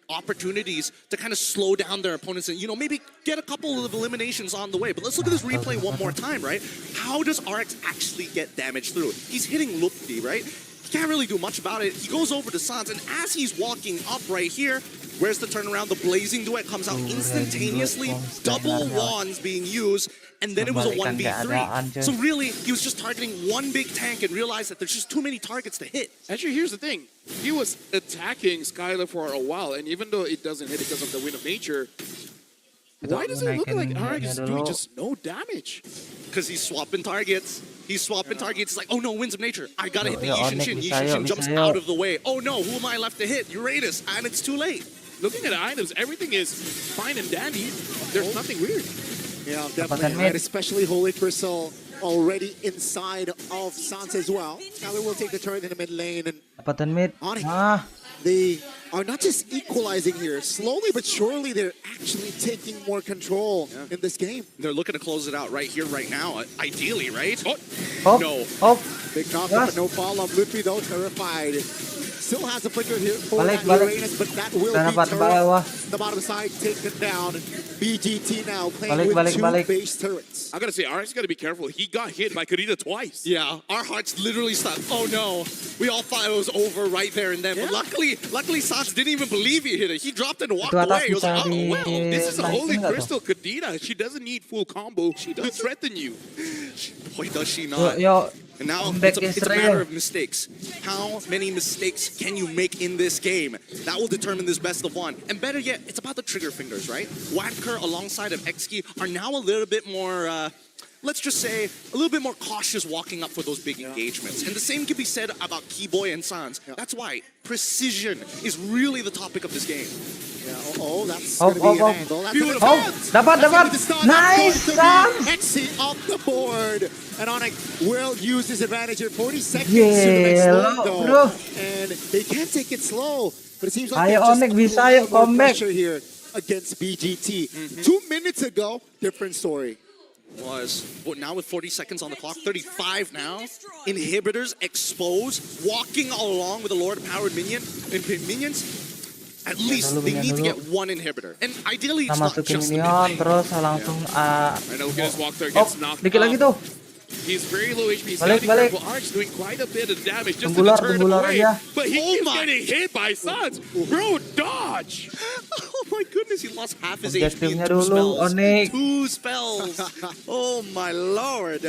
opportunities to kind of slow down their opponents and, maybe get a couple of eliminations on the way. But let's look at this replay one more time, right? How does RX actually get damage through? He's hitting Lupti, right? He can't really do much about it. He goes over to Sans, and as he's walking up right here, where's the turnaround? The blazing duet comes out instantaneously. Double wands being used. And then it was a 1v3. So really, he was just targeting one big tank and realized that there's just too many targets to hit. Actually, here's the thing. He was attacking Skylar for a while, and even though it doesn't hit because of the wind of nature, why does it look like RX is doing just no damage? Because he's swapping targets. He's swapping targets. It's like, oh no, winds of nature. I gotta hit the Yo, Yishin onic, Shin. bisa Yishin yo, Shin jumps bisa yo. out of the way. Oh no, who am I left to hit? Uranus. And it's too late. Looking at the items, everything is fine and dandy. There's nothing weird. Yeah, Dapatkan definitely. mid. And especially Holy Crystal already inside of Sans as well. Skylar will take the turn in the mid lane, and Dapatan mid. onic, Ah, they are not just equalizing here. Slowly but surely, they're actually taking more control in this game. They're looking to close it out right here, right now. Ideally, right? Oh, hop, no. hop. Big knock Yes. but no follow-up. Lutfi, though, terrified. Still has a flicker here for Balik, that balik. Uranus, but that will Udah be dapat turret. bawah. The bottom side taken down. BGT now playing Balik, with balik, two balik. base turrets. I gotta say, RX gotta be careful. He got hit by Karita twice. Yeah, our hearts literally stopped. Oh no. We all thought it was over right there and then. But luckily Sans didn't even believe he hit it. He dropped it and walked Itu atas away. He was bisa like, oh, di well. This is a Holy naikin nggak tuh? Crystal Kadena. She doesn't need full combo. She does threaten you. Boy, does she Yo, not. yo. And now Comeback it's a Israel. matter of mistakes. How many mistakes can you make in this game? That will determine this best of one. And better yet, it's about the trigger fingers, right? Wacker alongside of Xki are now a little bit more, let's just say, a little bit more cautious walking up for those big engagements. And the same can be said about Keyboy and Sans. That's why precision is really the topic of this game. Yeah, oh, that's Hop, going to be hop, an hop. angle. That's Beautiful. a Hop, dapat, dapat. Nice, Sans. Exi off the board. And onic will use his advantage here. 40 seconds to the next Gila, lane, though. bro. And they can take it slow. But it seems like Ayo, they're just Onic, bisa, applying ayo, more comeback. pressure here against BGT. 2 minutes ago, different story. Now with 40 seconds on the clock, 35 now. Inhibitors exposed, walking along with the Lord Powered minions. At least they need to get one inhibitor. And ideally Kita it's not masukin just the minion, mid lane. terus langsung I know Lucas Walker hop, gets knocked dikit lagi out. tuh. He's very low HP. He's Balik, gotta be balik. careful. RX doing quite a bit of damage just Tunggular, to deter him tunggular away. aja. But he Oh keeps my. getting hit by Sans. Bro, dodge. Oh my goodness, he lost half his HP in Objektifnya 2 dulu, spells. Onic. 2 spells. Oh my lord.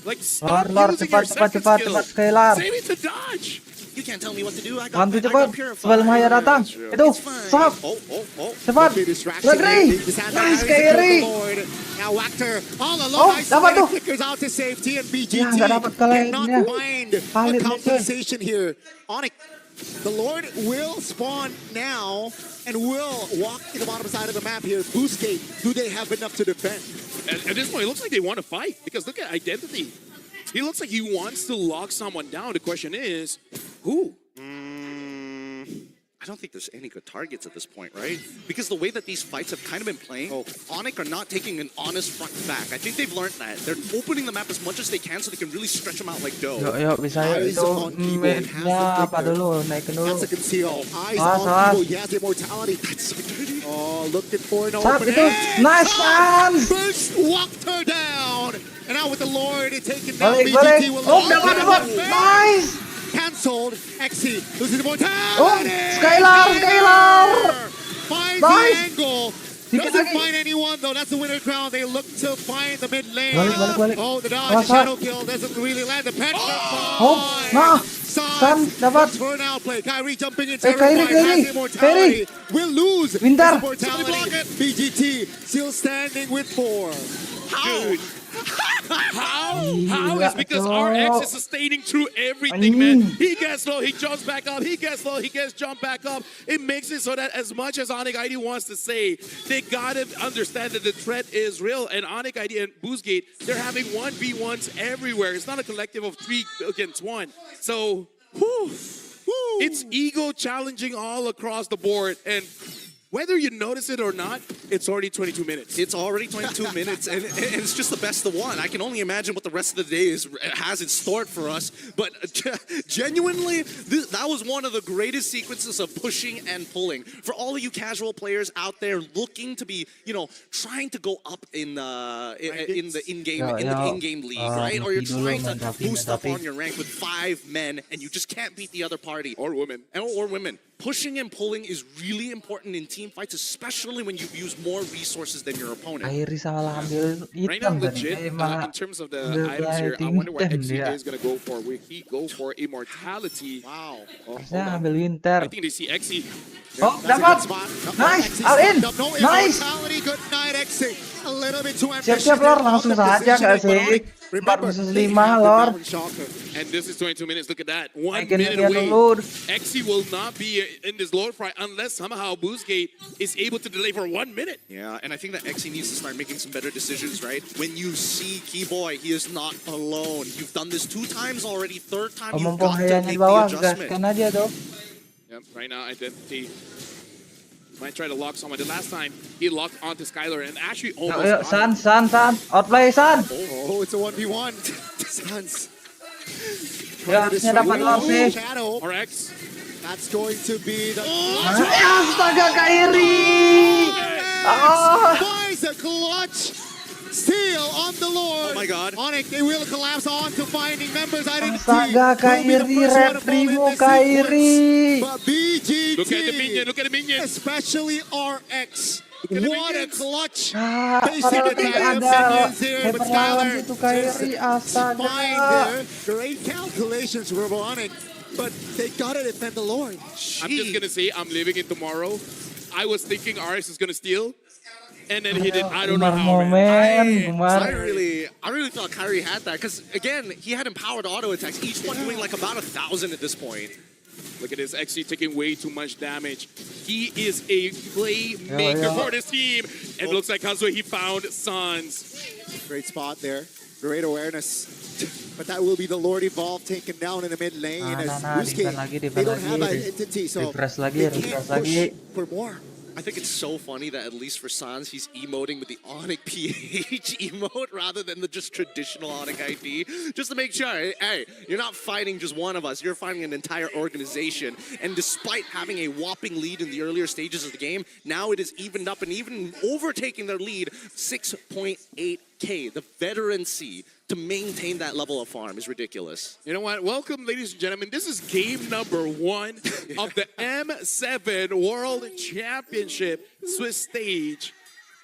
Like, stop Lor, using cepat, your cepat, second cepat, skill. cepat, Skylar. Save it to dodge. You can't tell me what to do. I got Bantu I cepat, got purified. sebelum Haya datang. Itu, It's fine. stop, Oh. cepat. The distraction Negeri. here. This has Nice, to Kyrie. Lord. Now Wachter all alone. Oh, Nice dapat tuh. flickers out to safety, and BGT Ya, nggak dapat kalian cannot ya. find a Valid, compensation here. onic, the Lord will spawn now and will walk in the bottom side of the map here. Boostgate, do they have enough to defend? At this point, it looks like they want to fight because look at Identity. He looks like he wants to lock someone down. The question is, who? I don't think there's any good targets at this point, right? Because the way that these fights have kind of been playing, onic are not taking an honest front and back. I think they've learned that. They're opening the map as much as they can so they can really stretch them out like dough. Yuk, bisa yuk. Eyes Itu on keyboard, has midnya the apa flicker. dulu, naikin dulu. That's a conceal. Eyes Awas, on awas. Evo. He has immortality. That's so dirty. Oh, looking for an Sap, open itu. end. Nice, man. First walked her down. And now with the Lord taking down Balik, BGT balik. will Oh, lock dapat, it dapat. up. Nice. Cancelled. Xe loses immortality. Oh, Skylar. Finds Nice. the angle. Dikit Doesn't lagi. find anyone though. That's the winner crown. They look to find the mid lane. Balik. Oh, the dodge, Awas, the shadow kill doesn't really land. The petrify. Oh, nah. San, dapat. The turn out play. Kyrie jumping in. Kyrie, Has immortality. Will lose his Winter. immortality. BGT still standing with 4. Dude. How Gila, is because cok. RX is sustaining through everything, man. Anjing. He gets low, he jumps back up, he gets low, he gets jump back up. It makes it so that as much as Onic ID wants to say, they gotta understand that the threat is real. And Onic ID and Boostgate, they're having 1v1s everywhere. It's not a collective of 3 against 1. So, it's ego challenging all across the board. And whether you notice it or not, it's already 22 minutes. It's already 22 minutes, and it's just the best of one. I can only imagine what the rest of the day has in store for us. But genuinely, that was one of the greatest sequences of pushing and pulling. For all of you casual players out there looking to be, trying to go up in the in-game league, right? Or you're trying to boost up on your rank with 5 men, and you just can't beat the other party Or women. or women. Pushing and pulling is really important in team fights, especially when you use more resources than your opponent. Kyrie salah ambil Right now, hitam tadi. legit, Malah in terms of the ambil items here, I lighting wonder what hitam XCJ dia. is going to go for. Will he go for immortality? Wow. Harusnya ambil winter. I think they see XC. Oh, That's a dapat. good spot. Nice, XC all in. stepped up. No Nice. immortality. Good night, XC. A little bit too ambitious. Siap-siap Lor, there on langsung the saja gak positioning, sih? but 4 remember, versus they 5 have the Lor. Mountain Shocker. And this is 22 minutes. Look at that. 1 Naikin minute dia away. dulu. XC will not be in this load fry unless somehow Boostgate is able to delay for 1 minute. Yeah, and I think that XE needs to start making some better decisions, right? When you see Keyboy, he is not alone. You've done this 2 times already. 3rd time, you've Omong got to pohayanya make di the bawah, adjustment. gaskan aja tuh. Yep, right now, Identity might try to lock someone. The last time, he locked onto Skylar and actually Yuk, almost yuk, got him. San. Outplay, San. Oh, it's a 1v1. Suns. Ya, harusnya dapat Lor sih. Shadow. RX. That's going to be the... Astaga, Kyrie. Ah. Buys a clutch. Steal on the Lord. Oh my God. Onic, they will collapse on to finding members' identity. Astaga, Kyrie, rep primo Kyrie. But BGT. Look at the minion, look at the minion. Especially RX. at the What a minions. clutch. Ah, Facing padahal the tidak Diamond ada minions here, but lawan Skylar itu Kyrie, just fine astaga. there. Great calculations for Onic. But they gotta defend the Lord. I'm just gonna say I'm living it tomorrow. I was thinking RX is gonna steal, and then he did. I don't know how. Man. I really thought Kyrie had that because again he had empowered auto attacks, each one doing like about 1,000 at this point. Look at this XC taking way too much damage. He is a playmaker for this team. And it looks like Kazuya, he found Sans. Great spot there. Great awareness. But that will be the Lord Evolve taken down in the mid lane. As Rusuke, they don't have identity, so they can't push for more. I think it's so funny that at least for Sans, he's emoting with the Onic PH emote rather than the just traditional Onic ID. Just to make sure, hey, you're not fighting just one of us, you're fighting an entire organization. And despite having a whopping lead in the earlier stages of the game, now it is evened up and even overtaking their lead 6.8K. The veterancy to maintain that level of farm is ridiculous. You know what? Welcome, ladies and gentlemen. This is game number 1 of the M7 World Championship Swiss stage.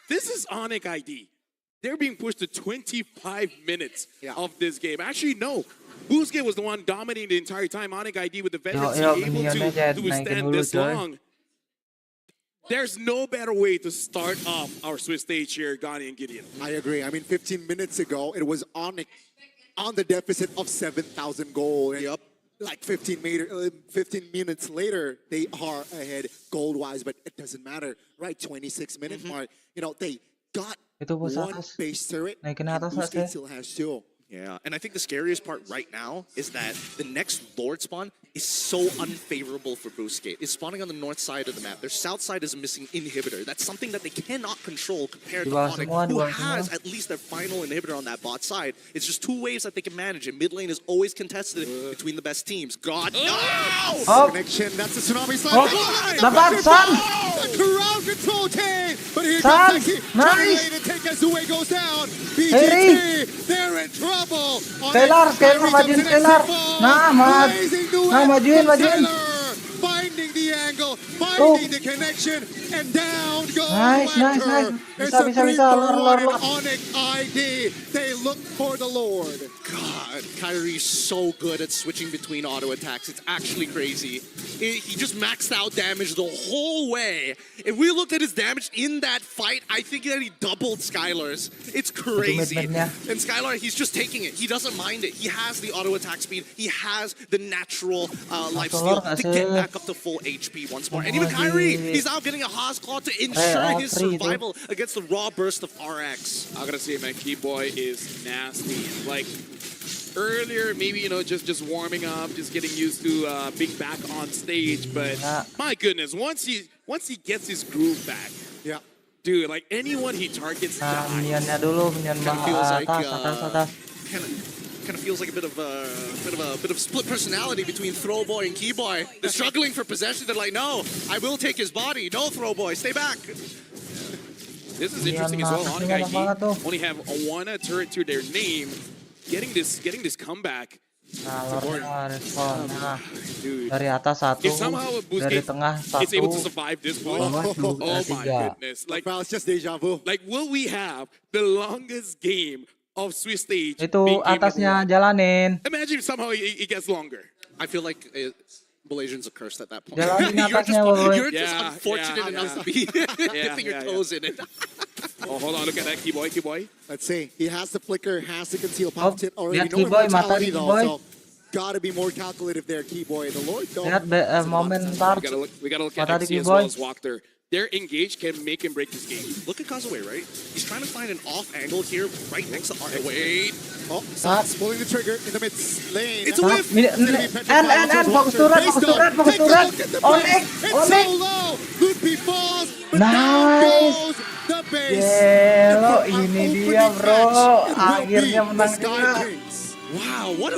This is Onic ID. They're being pushed to 25 minutes of this game. Actually, no. Boostgate was the one dominating the entire time. Onic ID with the veterancy able to withstand this long. There's no better way to start off our Swiss stage here, Gani and Gideon. I agree. I mean, 15 minutes ago, it was Onic on the deficit of 7,000 gold. And like 15 minutes later, they are ahead gold-wise, but it doesn't matter. Right, 26-minute mark. You know, they got one base turret, and Boostgate still has 2. Yeah, and I think the scariest part right now is that the next Lord spawn is so unfavorable for Boostgate. It's spawning on the north side of the map. Their south side is a missing inhibitor. That's something that they cannot control compared to Onic, who has at least their final inhibitor on that bot side. It's just 2 waves that they can manage, and mid lane is always contested between the best teams. God, no! Connection, that's the tsunami slide. Dapat, San! The crowd control team! But here San! comes Sexy. Nice! To take Azue goes down. Hey! BGT, they're in trouble. Scalar, majuin Scalar. Nah, majuin. Finding the angle, finding the connection, and down goes Nice, nice, Lecter. nice. It's a Bisa, 3 bisa. for Lor, 1 lor. and onic ID. They look for the Lord. God, Kyrie's so good at switching between auto attacks. It's actually crazy. He just maxed out damage the whole way. If we looked at his damage in that fight, I think that he doubled Skylar's. It's crazy. mid-midnya. And Skylar, he's just taking it. He doesn't mind it. He has the auto attack speed. He has the natural lifesteal Lord, to get back up to full HP once more. And even Kyrie, he's now getting a Haas Claw to ensure his free, survival against the raw burst of RX. I gotta say, man, Keyboy is nasty. Like earlier, maybe just warming up, just getting used to being back on stage. But my goodness, once he gets his groove back, Yeah. dude, like anyone he targets Nah, dies. minionnya dulu, minion Feels like, atas. Kind of feels like a bit of split personality between Throwboy and Keyboy. They're struggling for possession. They're like, no, I will take his body. No, Throwboy, stay back. This is interesting as well. Minion Onic banget tuh. ID only have a one turret to their name, getting this comeback, Nah, lornya respon. Nah, dude. dari atas satu, If somehow dari Busquets tengah is able to satu, survive this push, bawah oh my tiga. goodness, like Well, it's just deja vu. will we have the longest game of Swiss stage? Itu being game atasnya number one? jalanin. Imagine if somehow it gets longer. I feel like Malaysians are cursed at that point. Jalanin you're atasnya, boy. you're just Yeah, unfortunate yeah, enough yeah. to be Yeah, dipping your yeah, toes in it. Oh, hold on, look at that, Keyboy. Let's see. He has the flicker, has the conceal Oh, pop tip already. lihat No Keyboy, mata immortality di though, Keyboy. so gotta be more calculative there, Keyboy. The Lord don't. Lihat momen ntar. We gotta look Mata at di XC as well Keyboy. as Wachter. Their engage can make and break this game. Look at Kazue, right? He's trying to find an off angle here right next to Wait. Oh, Sans pulling the trigger in the mid lane. It's a whiff. And fokus turret. Onic. It's so low. Loopy falls. But down Nice. goes the base. Gelo, Our ini opening dia bro. match, it will Akhirnya be menang the Sky juga. Kings. Wow, what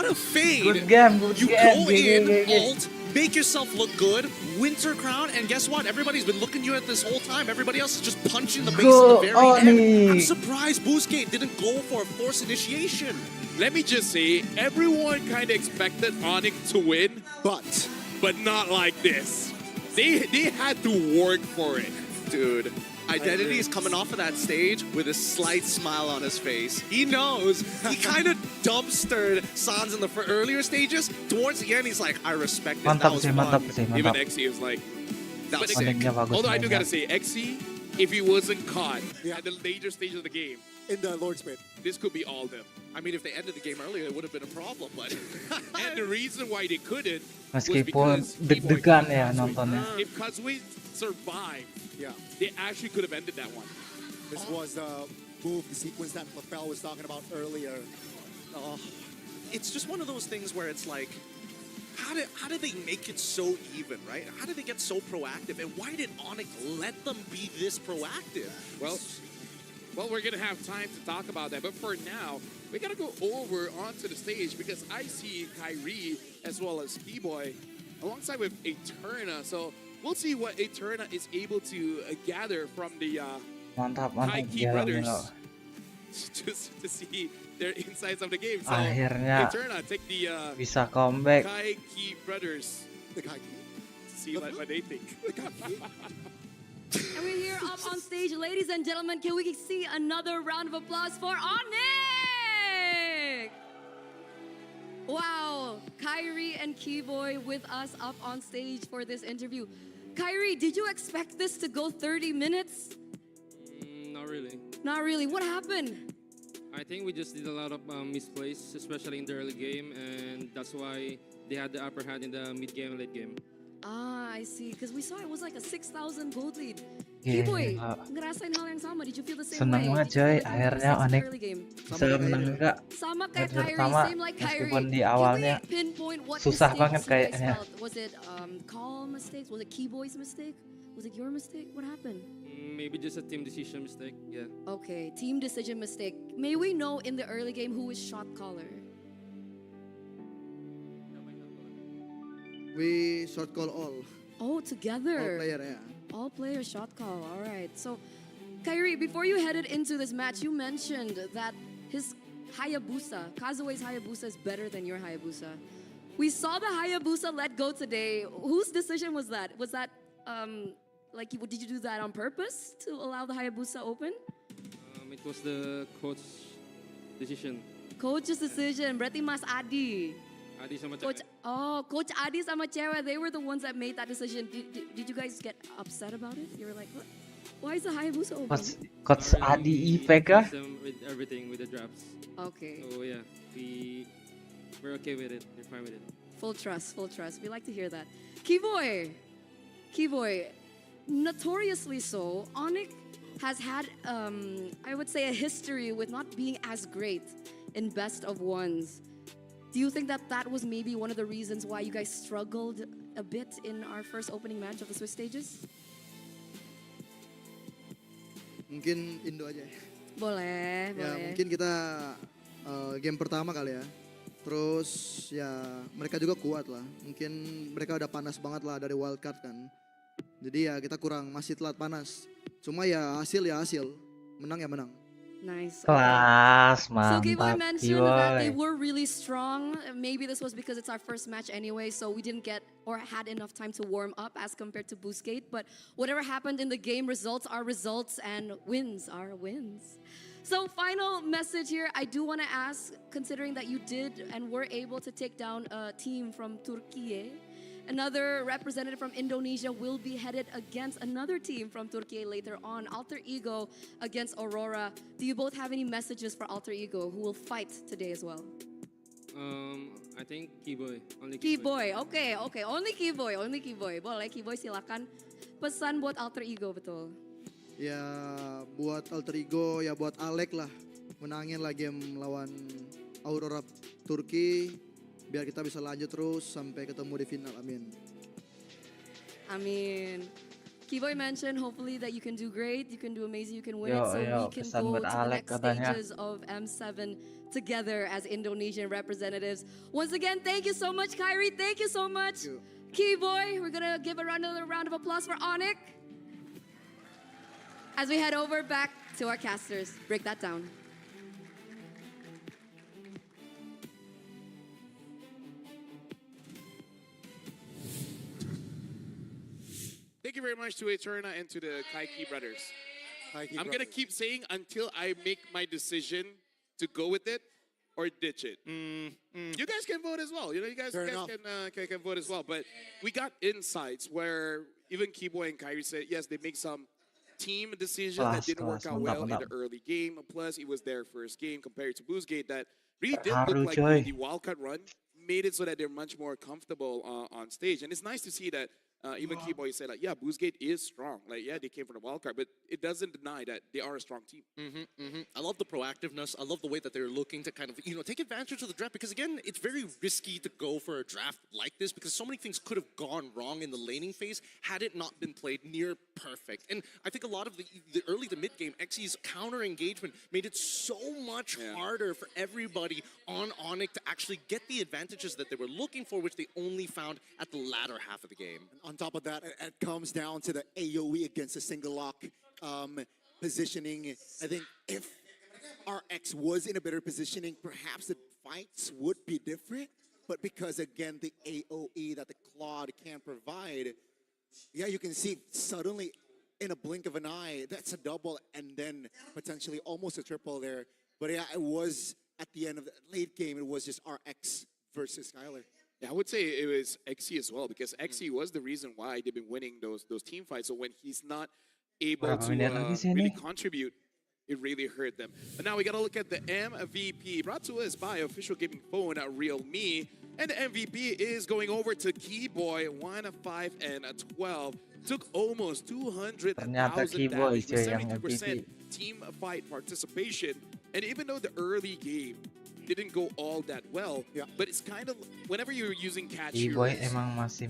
a fade. Good game, good You game. go in, GG. ult, make yourself look good, Winter Crown, and guess what? Everybody's been looking you at this whole time. Everybody else is just punching the base Go, at the very end. I'm Onic. surprised Busquets didn't go for a forced initiation. Let me just say, everyone kind of expected Onic to win, but not like this. They had to work for it. Dude, Identity is coming off of that stage with a slight smile on his face. He knows. He kind of dumpstered Sans in the earlier stages. Towards the end, he's like, I respect it. That Mantap was sih, fun. mantap sih, Even mantap. XC was like, That but was sick. Oniknya bagus although I do mainnya. gotta say, XC, if he wasn't caught Yeah. at the later stage of the game, In the Lord's Pit. this could be all them. I mean, if they ended the game earlier, it would have been a problem, but... And the reason why they couldn't was Meskipun because deg-degan Keyboy ya Kazue. nontonnya. If Kazue survived, Yeah. they actually could have ended that one. This was the move, the sequence that Lafell was talking about earlier. Oh, it's just one of those things where it's like, how did they make it so even, right? How did they get so proactive? And why did Onic let them be this proactive? Well, we're gonna have time to talk about that. But for now, we gotta go over onto the stage because I see Kyrie as well as Keyboy alongside with Eterna. So we'll see what Eterna is able to gather from the Mantap, Kai mantap. Key Gelo, brothers gelo. just to see their insights of the game. So Akhirnya Eterna take the bisa comeback. Kai Key brothers The guy. to see what they think. And we're here up on stage, ladies and gentlemen. Can we see another round of applause for Onic? Wow, Kyrie and Keyboy with us up on stage for this interview. Kyrie, did you expect this to go 30 minutes? Not really. Not really. What happened? I think we just did a lot of misplays, especially in the early game, and that's why they had the upper hand in the mid game and late game. Ah, I see. Because we saw it was like a 6,000 gold lead. Gila. Keyboy, ngerasain hal yang sama. Did you feel the same Seneng way? banget Did you feel coy, like you akhirnya were Onic early game? bisa menang juga. Sama kayak Set Kyrie, pertama, same like Kyrie. meskipun di Can awalnya we pinpoint what susah mistakes banget you guys kayaknya. felt? Was it call mistakes? Was it Keyboy's mistake? Was it your mistake? What happened? Maybe just a team decision mistake. Yeah. Okay, team decision mistake. May we know in the early game who is shot caller? We short call all. Oh, together. All player, yeah. All players shot call. All right. So, Kyrie, before you headed into this match, you mentioned that his Hayabusa, Kazue's Hayabusa, is better than your Hayabusa. We saw the Hayabusa let go today. Whose decision was that? Was that did you do that on purpose to allow the Hayabusa open? It was the coach decision. Coach's decision. Berarti Mas Adi. Adi sama Coach, cewek. Coach Adi sama cewek, they were the ones that made that decision. Did you guys get upset about it? You were like, what? Why is the Hayabusa open? Coach Adi Ipek kah? With everything, with the drafts. Okay. So yeah, we're okay with it. We're fine with it. Full trust, full trust. We like to hear that. Keyboy, notoriously so, onic has had, I would say, a history with not being as great in best of ones. Do you think that that was maybe one of the reasons why you guys struggled a bit in our first opening match of the Swiss stages? Mungkin Indo aja ya. Boleh, Ya boleh. mungkin kita game pertama kali ya. Terus ya mereka juga kuat lah. Mungkin mereka udah panas banget lah dari wildcard kan. Jadi ya kita masih telat panas. Cuma ya hasil. Menang ya menang. Nice. Kelas, So Keyboy mantap. mentioned that they Keyboy. were really strong. Maybe this was because it's our first match anyway, so we didn't get or had enough time to warm up as compared to Boostgate. But whatever happened in the game, results are results and wins are wins. So final message here, I do want to ask, considering that you did and were able to take down a team from Turkey, another representative from Indonesia will be headed against another team from Turkey later on, Alter Ego against Aurora. Do you both have any messages for Alter Ego, who will fight today as well? I think Keyboy. Only Keyboy, okay. Only Keyboy. Boleh Keyboy, silakan. Pesan buat Alter Ego, betul. Ya buat Alter Ego, ya buat Alek lah. Menangin lah game lawan Aurora Turki. Biar kita bisa lanjut terus sampai ketemu di final. Amin. Amin. Keyboy mentioned hopefully that you can do great, you can do amazing, you can win Yo, it, so yo, we can pesan go buat to the Alek next katanya. stages of M7 together as Indonesian representatives. Once again, thank you so much, Kyrie. Thank you so much, Keyboy. We're gonna give another round of applause for onic as we head over back to our casters. Break that down. Thank you very much to Eterna and to the Kaiki brothers. I'm going to keep saying until I make my decision to go with it or ditch it. You guys can vote as well. You know, you guys can vote as well. But we got insights where even Keyboy and Kyrie said, yes, they make some team decisions that didn't work out well in the early game. Plus, it was their first game compared to Boostgate that really did look like the wildcard run made it so that they're much more comfortable on stage. And it's nice to see that even Keyboy said, like, yeah, Boostgate is strong. Like, yeah, they came from the wildcard, but it doesn't deny that they are a strong team. I love the proactiveness. I love the way that they're looking to kind of, take advantage of the draft. Because again, it's very risky to go for a draft like this because so many things could have gone wrong in the laning phase had it not been played near perfect. And I think a lot of the early to mid game, Xy's counter engagement made it so much harder for everybody on onic to actually get the advantages that they were looking for, which they only found at the latter half of the game. On top of that, it comes down to the AoE against a single lock positioning. I think if RX was in a better positioning, perhaps the fights would be different. But because, again, the AoE that the Claude can provide, yeah, you can see suddenly in a blink of an eye, that's a double and then potentially almost a triple there. But yeah, it was at the end of the late game, it was just RX versus Skylar. Yeah, I would say it was XC as well because XC was the reason why they've been winning those team fights. So when he's not able to really contribute, it really hurt them. But now we got to look at the MVP brought to us by official gaming phone Realme. And the MVP is going over to Keyboy, 1-5-12. Took almost 200,000 damage with 72% team fight participation. And even though the early game didn't go all that well, but it's kind of, whenever you're using catch heroes,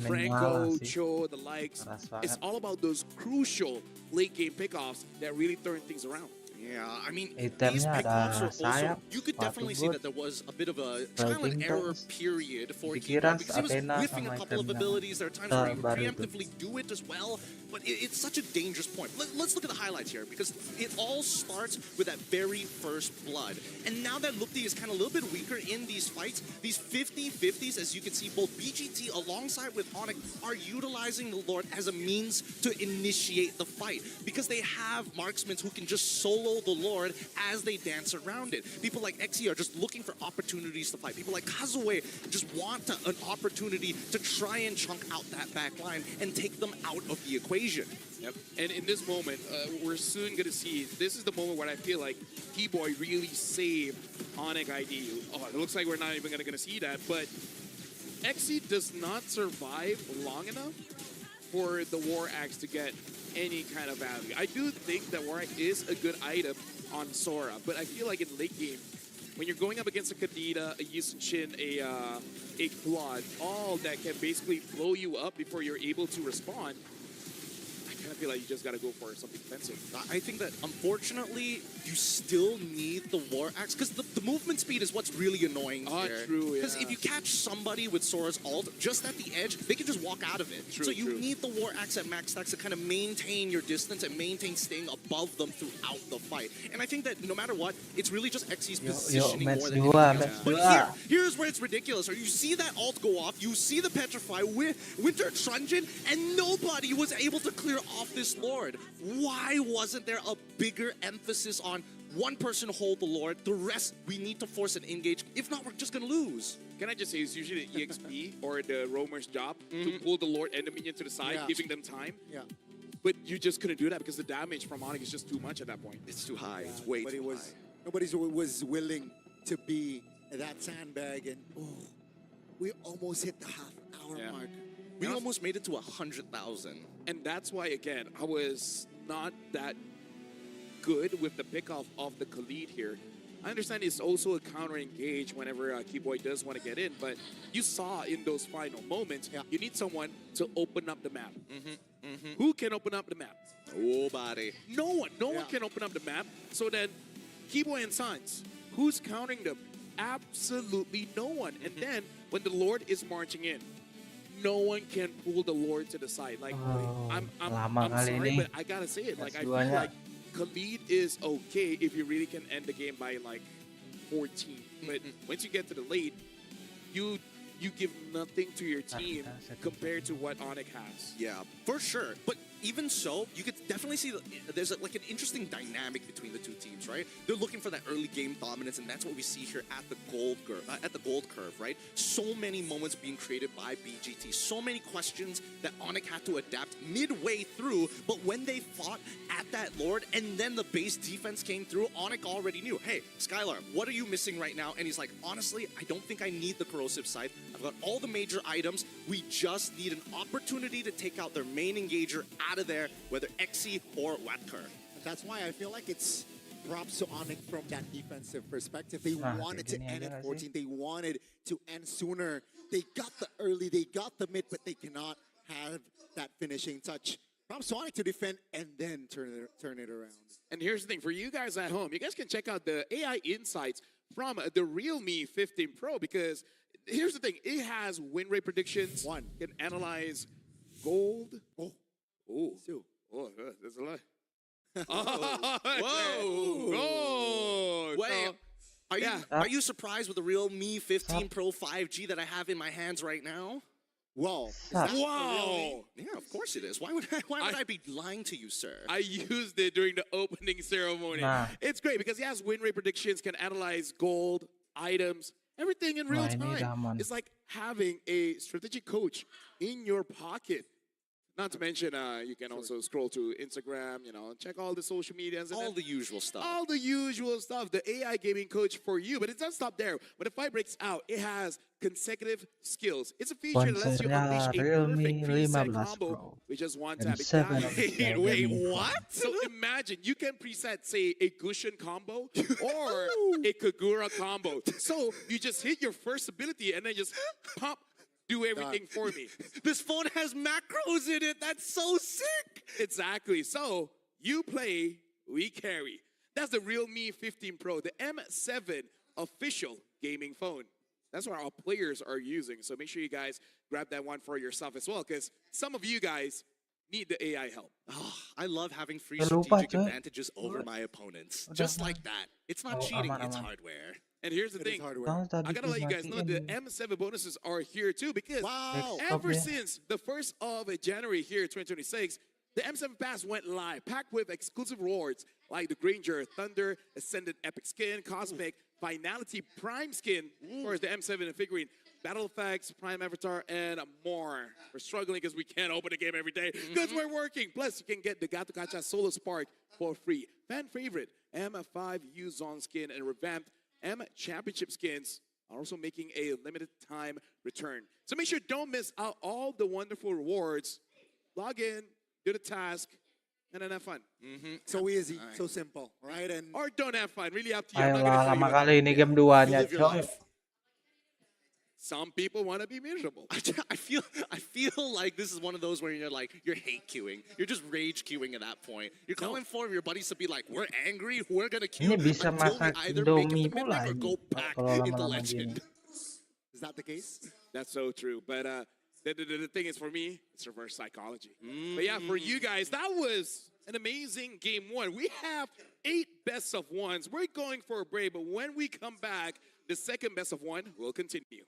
Franco, Cho, the likes, it's all about those crucial late game pickoffs that really turn things around. Yeah, I mean, these pickoffs are also, you could definitely see that there was a bit of a trial and error period for Keyboy because he was whiffing a couple of abilities. There are times where you preemptively do it as well. but it's such a dangerous point. Let's look at the highlights here, because it all starts with that very first blood. And now that Lupti is kind of a little bit weaker in these fights, these 50-50s, as you can see, both BGT alongside with onic are utilizing the Lord as a means to initiate the fight, because they have marksmen who can just solo the Lord as they dance around it. People like Xe are just looking for opportunities to fight. People like Kazue just want an opportunity to try and chunk out that back line and take them out of the equation. Yep. And in this moment, we're soon going to see, this is the moment where I feel like T-Boy really saved onic ID. Oh, it looks like we're not even going to see that, but Xe does not survive long enough for the War Axe to get any kind of value. I do think that War Axe is a good item on Sora, but I feel like in late game, when you're going up against a Kadita, a Yushin, a Claude, all that can basically blow you up before you're able to respond, I kind of feel like you just got to go for something defensive. I think that, unfortunately, you still need the War Axe, because the movement speed is what's really annoying here. True, Because if you catch somebody with Sora's ult just at the edge, they can just walk out of it. True, so you true. need the War Axe at max stacks to kind of maintain your distance and maintain staying above them throughout the fight. And I think that no matter what, it's really just Xe's positioning match more than dua, anything match else. But dua. here's where it's ridiculous. You see that ult go off, you see the Petrify, Winter Truncheon, and nobody was able to clear off this Lord. Why wasn't there a bigger emphasis on one person hold the Lord, the rest we need to force an engage? If not, we're just gonna lose. Can I just say, it's usually the EXP or the roamer's job to pull the Lord and the minion to the side, giving them time. Yeah. But you just couldn't do that because the damage from onic is just too much at that point. It's too high. It's way too high. Nobody was willing to be that sandbag, and we almost hit the half-hour mark. We almost made it to 100,000. And that's why, again, I was not that good with the pickoff of the Khalid here. I understand it's also a counter-engage whenever Keyboy does want to get in, but you saw in those final moments, you need someone to open up the map. Who can open up the map? Nobody. No one. No one can open up the map. So then, Keyboy and Sans, who's countering them? Absolutely no one. And then, when the Lord is marching in, no one can pull the Lord to the side. Like, I'm sorry, but I gotta say it. Like, I feel like Khalid is okay if you really can end the game by like 14. But once you get to the late, you give nothing to your team compared to what onic has. Yeah, for sure. But even so, you could definitely see there's like an interesting dynamic between the two teams, right? They're looking for that early game dominance, and that's what we see here at the gold curve, right? So many moments being created by BGT, so many questions that onic had to adapt midway through. But when they fought at that Lord, and then the base defense came through, onic already knew, hey, Skylar, what are you missing right now? And he's like, honestly, I don't think I need the corrosive scythe. I've got all the major items. We just need an opportunity to take out their main engager out of there, whether Xe or Watker. That's why I feel like it's props to onic from that defensive perspective. They wanted to end at 14. They wanted to end sooner. They got the early, they got the mid, but they cannot have that finishing touch. Props to onic to defend and then turn it around. And here's the thing, for you guys at home, you guys can check out the AI insights from the Realme 15 Pro, because here's the thing, it has win rate predictions, can analyze gold. There's a lot. Whoa! Wait, are you surprised with the Realme 15 Pro 5G that I have in my hands right now? Whoa! Wow! Yeah, of course it is. Why would I be lying to you, sir? I used it during the opening ceremony. It's great because it has win rate predictions, can analyze gold, items, everything in real time. It's like having a strategic coach in your pocket. Not to mention, you can also scroll to Instagram, check all the social medias. And all the usual stuff. All the usual stuff. The AI gaming coach for you. But it doesn't stop there. When the fight breaks out, it has consecutive skills. It's a feature that lets you unleash a perfect preset combo with just one tap. Wait, what? So imagine, you can preset, say, a Gushin combo or a Kagura combo. So you just hit your first ability and then just pop. Do everything for me. This phone has macros in it. That's so sick. Exactly. So you play, we carry. That's the Realme 15 Pro, the M7 official gaming phone. That's what our players are using. So make sure you guys grab that one for yourself as well, because some of you guys need the AI help. Oh, I love having free Lupa, strategic coy. advantages over my opponents. Udah, Just aman. like that. It's not Oh, cheating, aman, it's aman. hardware. And here's the It is thing. hardware. Kamu tadi I gotta let you guys know that the matiin M7 bonuses are here too because Wow. ever Desktop, yeah. since the 1st of January here, 2026, the M7 Pass went live, packed with exclusive rewards like the Granger, Thunder, Ascendant Epic Skin, Cosmic, Finality Prime Skin, of course the M7 figurine, Battle Effects, Prime Avatar, and more. We're struggling because we can't open the game every day because we're working. Plus, you can get the Gato Gacha Solo Spark for free. Fan favorite, M5 Yuzon skin and revamped M Championship skins are also making a limited time return. So make sure don't miss out all the wonderful rewards. Log in, do the task, and then have fun. So easy, so simple, right? And Or don't have fun, really up to you. I'm not Ayolah, gonna tell you lama what to kali do. ini game You 2-nya, live your coy. life. Some people want to be miserable. I feel like this is one of those where you're like, you're hate queuing. You're just rage queuing at that point. You're calling for your buddies to be like, we're angry, we're gonna queue Ini bisa until we masak either make Indomie it to pula midnight or ini, go back kalau into lama-lama legend. gini. is that the case? That's so true. But the thing is, for me, it's reverse psychology. But yeah, for you guys, that was an amazing game 1. We have 8 best of ones. We're going for a break, but when we come back, the second best of 1 will continue.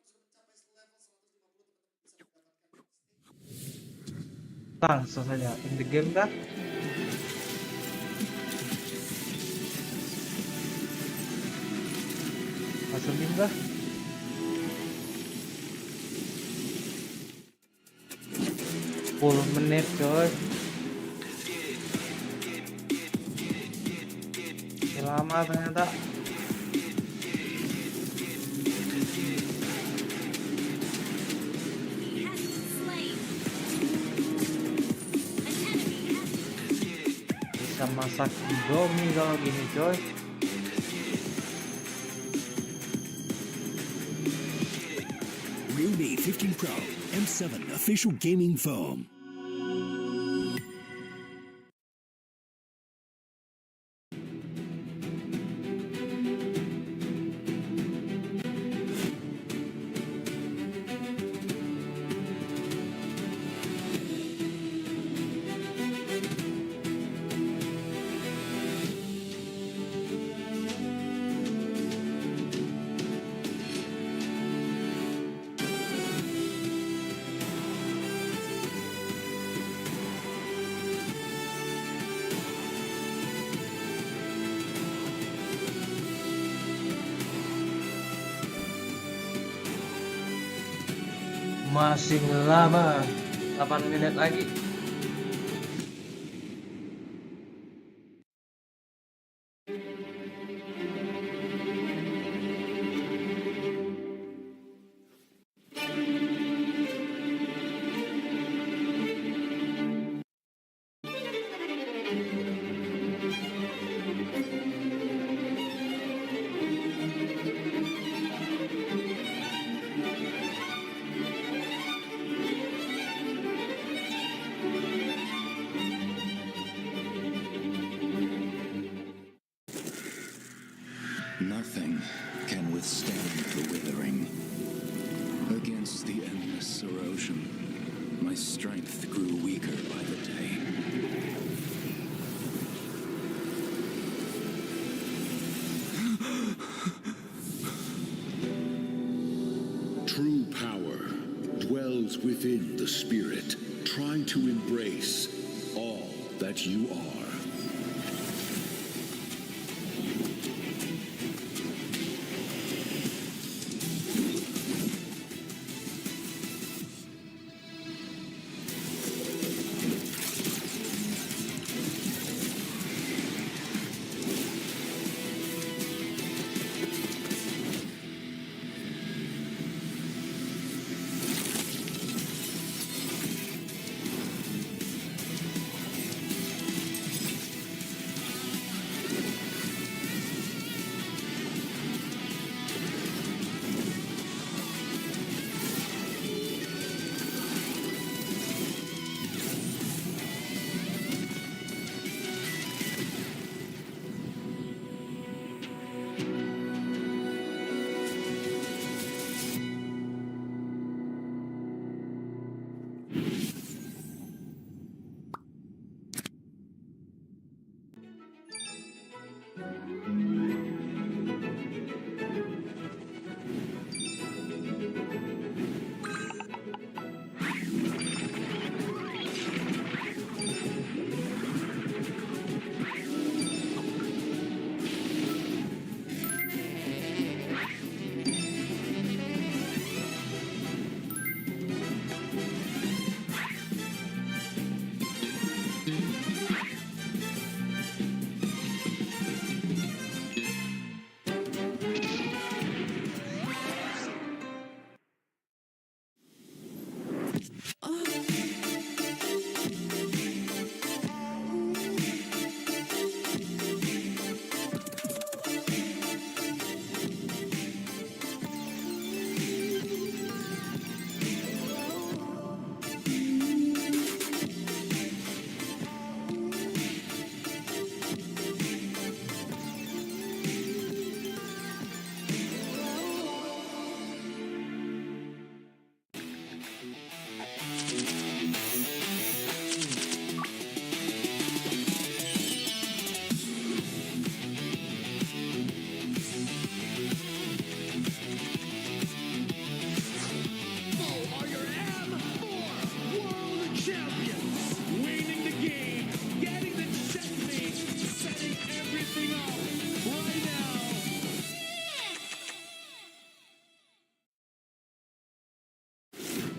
Langsung saja in the game kah? Langsung game kah? Menit coy. Ini lama ternyata. Bisa masak Indomie kalau gini coy. Realme 15 Pro M7 official gaming phone. Masih lama, 8 menit lagi. Nothing can withstand the withering. Against the endless erosion, my strength grew weaker by the day. True power dwells within the spirit. Try to embrace all that you are.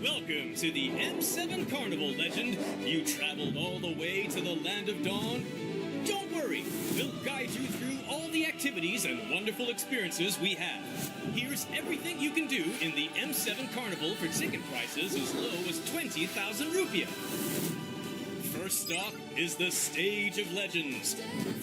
Welcome to the M7 Carnival, legend. You traveled all the way to the Land of Dawn? Don't worry, we'll guide you through all the activities and wonderful experiences we have. Here's everything you can do in the M7 Carnival for ticket prices as low as 20,000 rupiah. First stop is the Stage of Legends,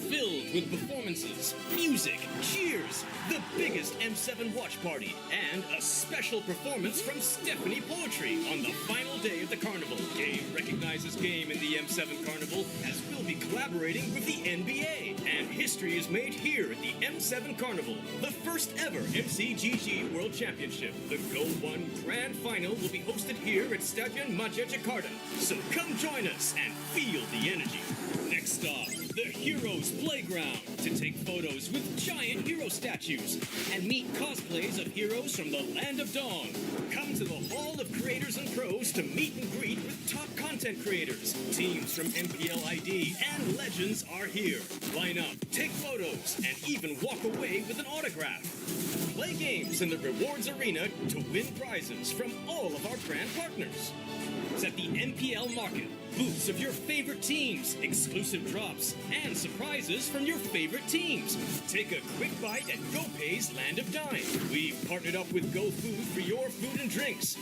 filled with performances, music, cheers, the biggest M7 watch party, and a special performance from Stephanie Poetry on the final day of the carnival. Game recognizes game in the M7 Carnival, as we'll be collaborating with the NBA. And history is made here at the M7 Carnival, the first ever MCGG World Championship. The Go 1 Grand Final will be hosted here at Stadion Maja Jakarta. So come join us and feel the energy. Next stop, the Heroes Playground, to take photos with giant hero statues and meet cosplays of heroes from the Land of Dawn. Come to the Hall of Creators and Pros to meet and greet with top content creators. Teams from MPL ID and Legends are here. Line up, take photos, and even walk away with an autograph. Play games in the rewards arena to win prizes from all of our brand partners. It's at the MPL Market. Booths of your favorite teams, exclusive drops, and surprises from your favorite teams. Take a quick bite at GoPay's Land of Dine. We've partnered up with GoFood for your food and drinks.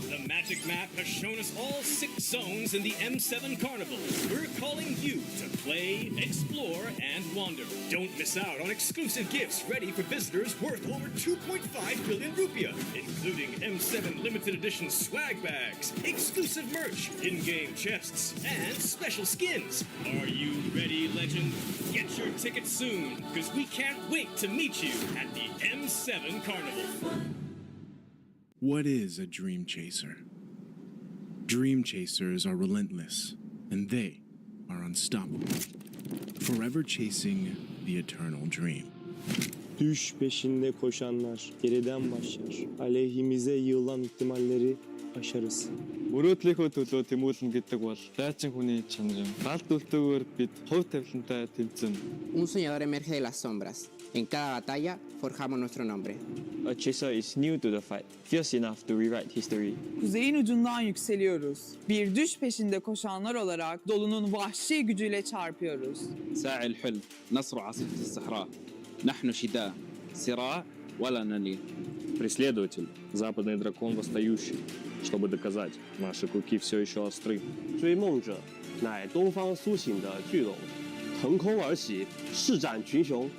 The magic map has shown us all 6 zones in the M7 Carnival. We're calling you to play, explore, and wander. Don't miss out on exclusive gifts ready for visitors worth over 2.5 billion rupiah, including M7 limited edition swag bags, exclusive merch, in-game chests, and special skins. Are you ready, legend? Get your tickets soon, because we can't wait to meet you at the M7 Carnival. What is a dream chaser? Dream chasers are relentless, and they are unstoppable, forever chasing the eternal dream. Düş peşinde koşanlar geriden başlar. Aleyhimize yığılan ihtimalleri aşarız. Мөрөөдлийнхөө төлөө тэмүүлнэ гэдэг бол дайчин хүний чанар. Гал дүлтэйгээр бид хувь тавилантай тэмцэнэ. Un soñador emerge de las sombras. En cada batalla forjamos nuestro nombre. A chaser is new to the fight, fierce enough to rewrite history. Kuzeyin ucundan yükseliyoruz. Bir düş peşinde koşanlar olarak dolunun vahşi gücüyle çarpıyoruz. ساعي الحلم نصر عاصفة الصحراء نحن شداء صراع ولا نلين. Преследователь, западный дракон восстающий, чтобы доказать, наши клыки все еще остры. 追梦者乃东方苏醒的巨龙，腾空而起，施展群雄。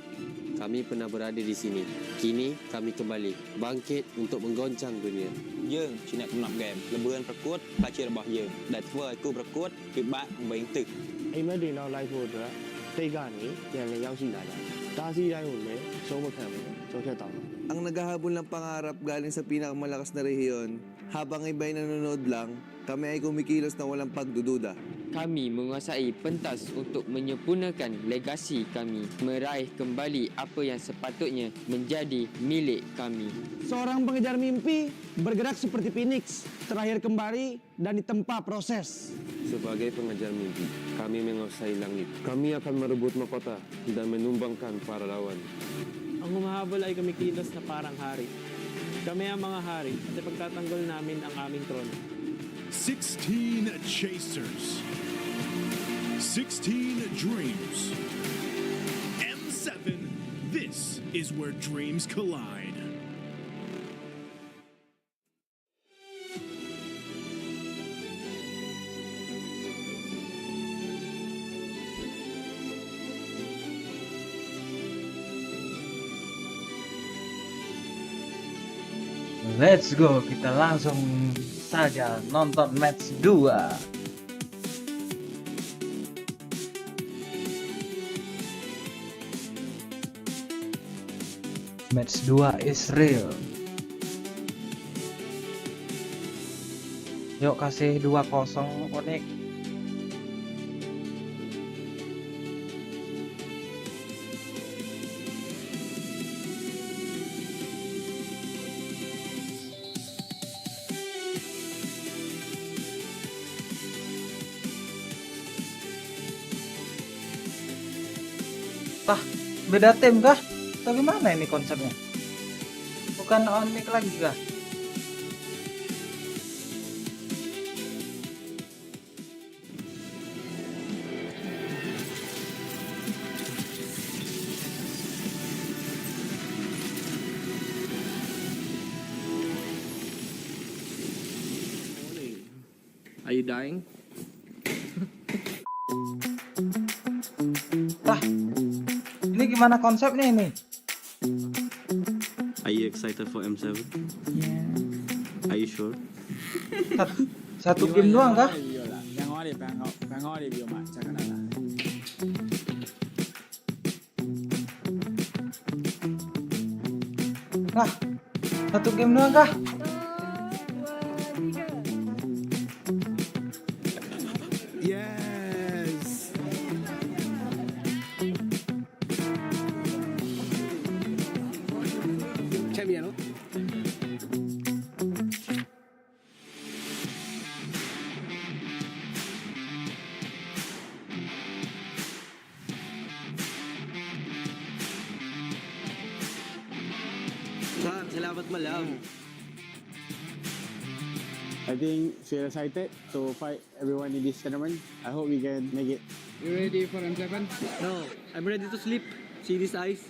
Kami pernah berada di sini. Kini kami kembali bangkit untuk menggoncang dunia. យើងជាអ្នកកំណត់ហ្គេមល្បឿនប្រកួតផ្លាជារបស់យើងដែលធ្វើឲ្យគូប្រកួតពិបាកវែងទឹក အိမ်မက်တွေနောက်လိုက်ဖို့အတွက်တိတ်ကနေပြန်လည်ရောက်ရှိလာကြတယ်။တားဆီးတိုင်းကိုလည်းရှုံးမခံဘူးကြောက်ဖြတ်တောင်း Ang naghahabol ng pangarap galing sa pinakamalakas na rehiyon, habang iba'y nanonood lang, kami ay kumikilos na walang pagdududa. Kami menguasai pentas untuk menyempurnakan legasi kami, meraih kembali apa yang sepatutnya menjadi milik kami. Seorang pengejar mimpi bergerak seperti Phoenix, terakhir kembali dan ditempa proses. Sebagai pengejar mimpi, kami menguasai langit. Kami akan merebut mahkota dan menumbangkan para lawan. Ang humahabol ay kumikilos na parang hari. Kami ang mga hari at ipagtatanggol namin ang aming trono. 16 chasers. 16 dreams. M7, this is where dreams collide. Let's go, kita langsung saja nonton match 2. Match 2 is real. Yuk kasih 2-0 Onic. Beda tim kah? Atau gimana ini konsepnya? Bukan onic lagi kah? Are you dying? Ini gimana konsepnya ini? Are you excited for M7? Are you sure? Satu game doang kah? Nah, satu game doang kah? Yes. Champion. Salamat malam. I think we're excited to fight everyone in this tournament. I hope we can make it. You ready for M7? No, I'm ready to sleep. See these eyes?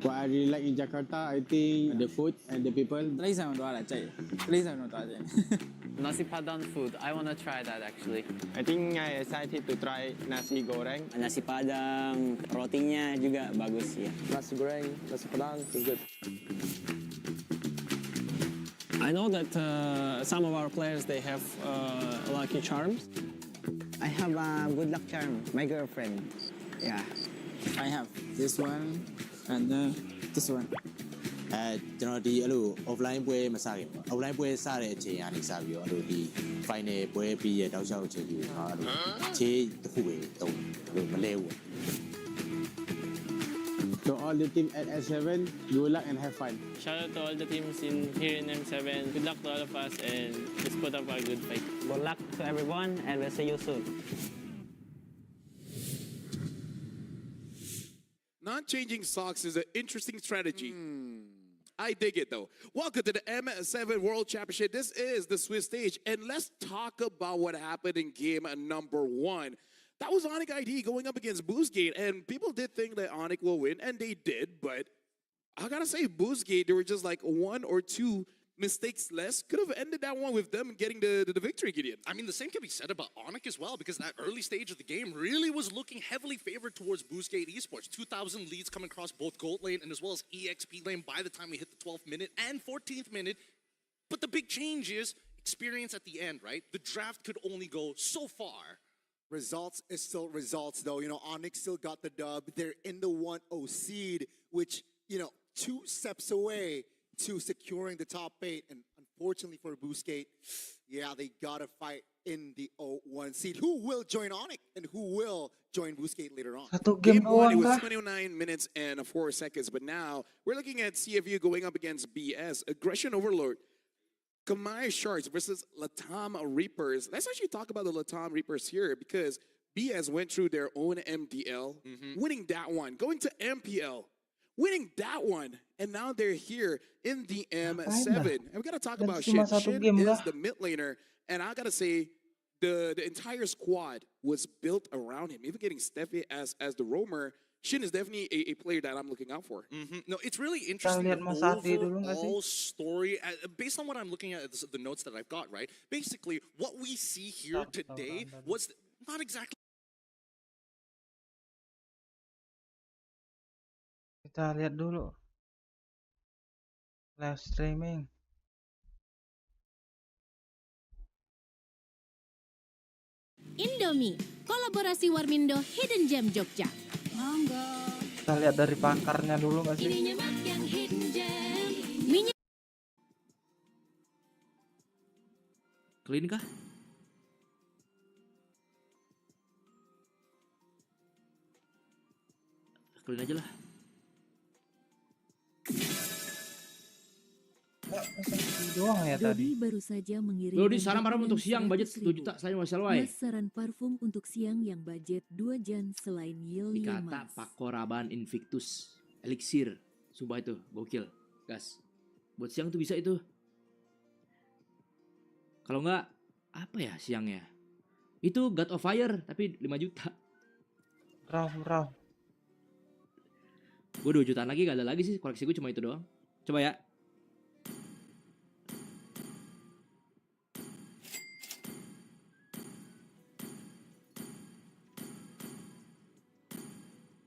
What I really like in Jakarta, I think the food and the people. Nasi Padang food. I want to try that actually. I think I'm excited to try nasi goreng. Nasi Padang, rotinya juga bagus ya. Nasi goreng, nasi padang is good. I know that some of our players they have lucky charms. I have a good luck charm, my girlfriend. Yeah. I have this one and this one. ကျွန်တော်ဒီအဲ့လို offline ပွဲမစခင် offline ပွဲစတဲ့အချိန်ကနေစပြီးတော့အဲ့လိုဒီ final ပွဲပြီးရတောက်လျှောက်အချိန်ကြီးကိုအဲ့လိုခြေတစ်ခုပဲတုံးအဲ့လိုမလဲဘူး To all the team at S7, good luck and have fun. Shout out to all the teams in here in M7. Good luck to all of us and let's put up a good fight. Good luck to everyone and we'll see you soon. Not changing socks is an interesting strategy. I dig it though. Welcome to the M7 World Championship. This is the Swiss stage. And let's talk about what happened in game number 1. That was onic ID going up against Boostgate. And people did think that onic will win, and they did. But I gotta say, Boostgate, they were just like 1 or 2 mistakes less. Could have ended that one with them getting the victory, Gideon. I mean, the same can be said about onic as well, because that early stage of the game really was looking heavily favored towards Boostgate Esports. 2,000 leads coming across both gold lane and as well as EXP lane by the time we hit the 12th minute and 14th minute. But the big change is experience at the end, right? The draft could only go so far. Results is still results, though. You know, onic still got the dub. They're in the 1-0 seed, which, you know, 2 steps away to securing the top 8. And Fortunately for Busquets, yeah, they gotta fight in the 0-1 seed. Who will join onic and who will join Busquets later on? Satu game Game one, it doang was kah? 29 minutes and 4 seconds, but now we're looking at CFU going up against BS, Aggression Overlord. Kamai Sharks versus Latam Reapers. Let's actually talk about the Latam Reapers here because BS went through their own MDL, winning that one, going to MPL, winning that one, and now they're here in the M7. And we gotta talk Dan about cuma Shin. satu Shin game is kah? the mid laner, and I gotta say, the entire squad was built around him. Even getting Steffi as the roamer, Shin is definitely a player that I'm looking out for. No, it's really interesting. lihat Mas Adi dulu nggak sih? Overall story, based on what I'm looking at, the notes that I've got, right? Basically, what we see here today was not exactly. Kita lihat dulu live streaming. Indomie, kolaborasi Warmindo Hidden Gem Jogja. Monggo. Kita lihat dari pakarnya dulu nggak sih? Ini nyemak yang Hidden Gem. Minyak. Clean kah? Clean aja lah. Doang ya tadi. Dodi baru saja mengirim. Dodi saran parfum untuk siang budget 2 juta selain wasalwai. Mas saran parfum untuk siang yang budget 2 jan selain Yil Dikata Pakoraban Invictus Elixir. Sumpah itu gokil, gas. Buat siang tuh bisa itu. Kalau enggak apa ya siangnya? Itu God of Fire tapi 5 juta. Murah. Gue 2 jutaan lagi gak ada lagi sih, koleksi gue cuma itu doang. Coba ya.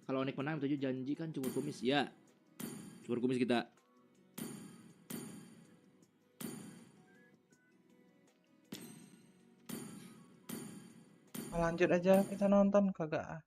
Kalau Onic menang 7 janji kan cukur kumis. Ya. Cukur kumis kita. Lanjut aja kita nonton kagak.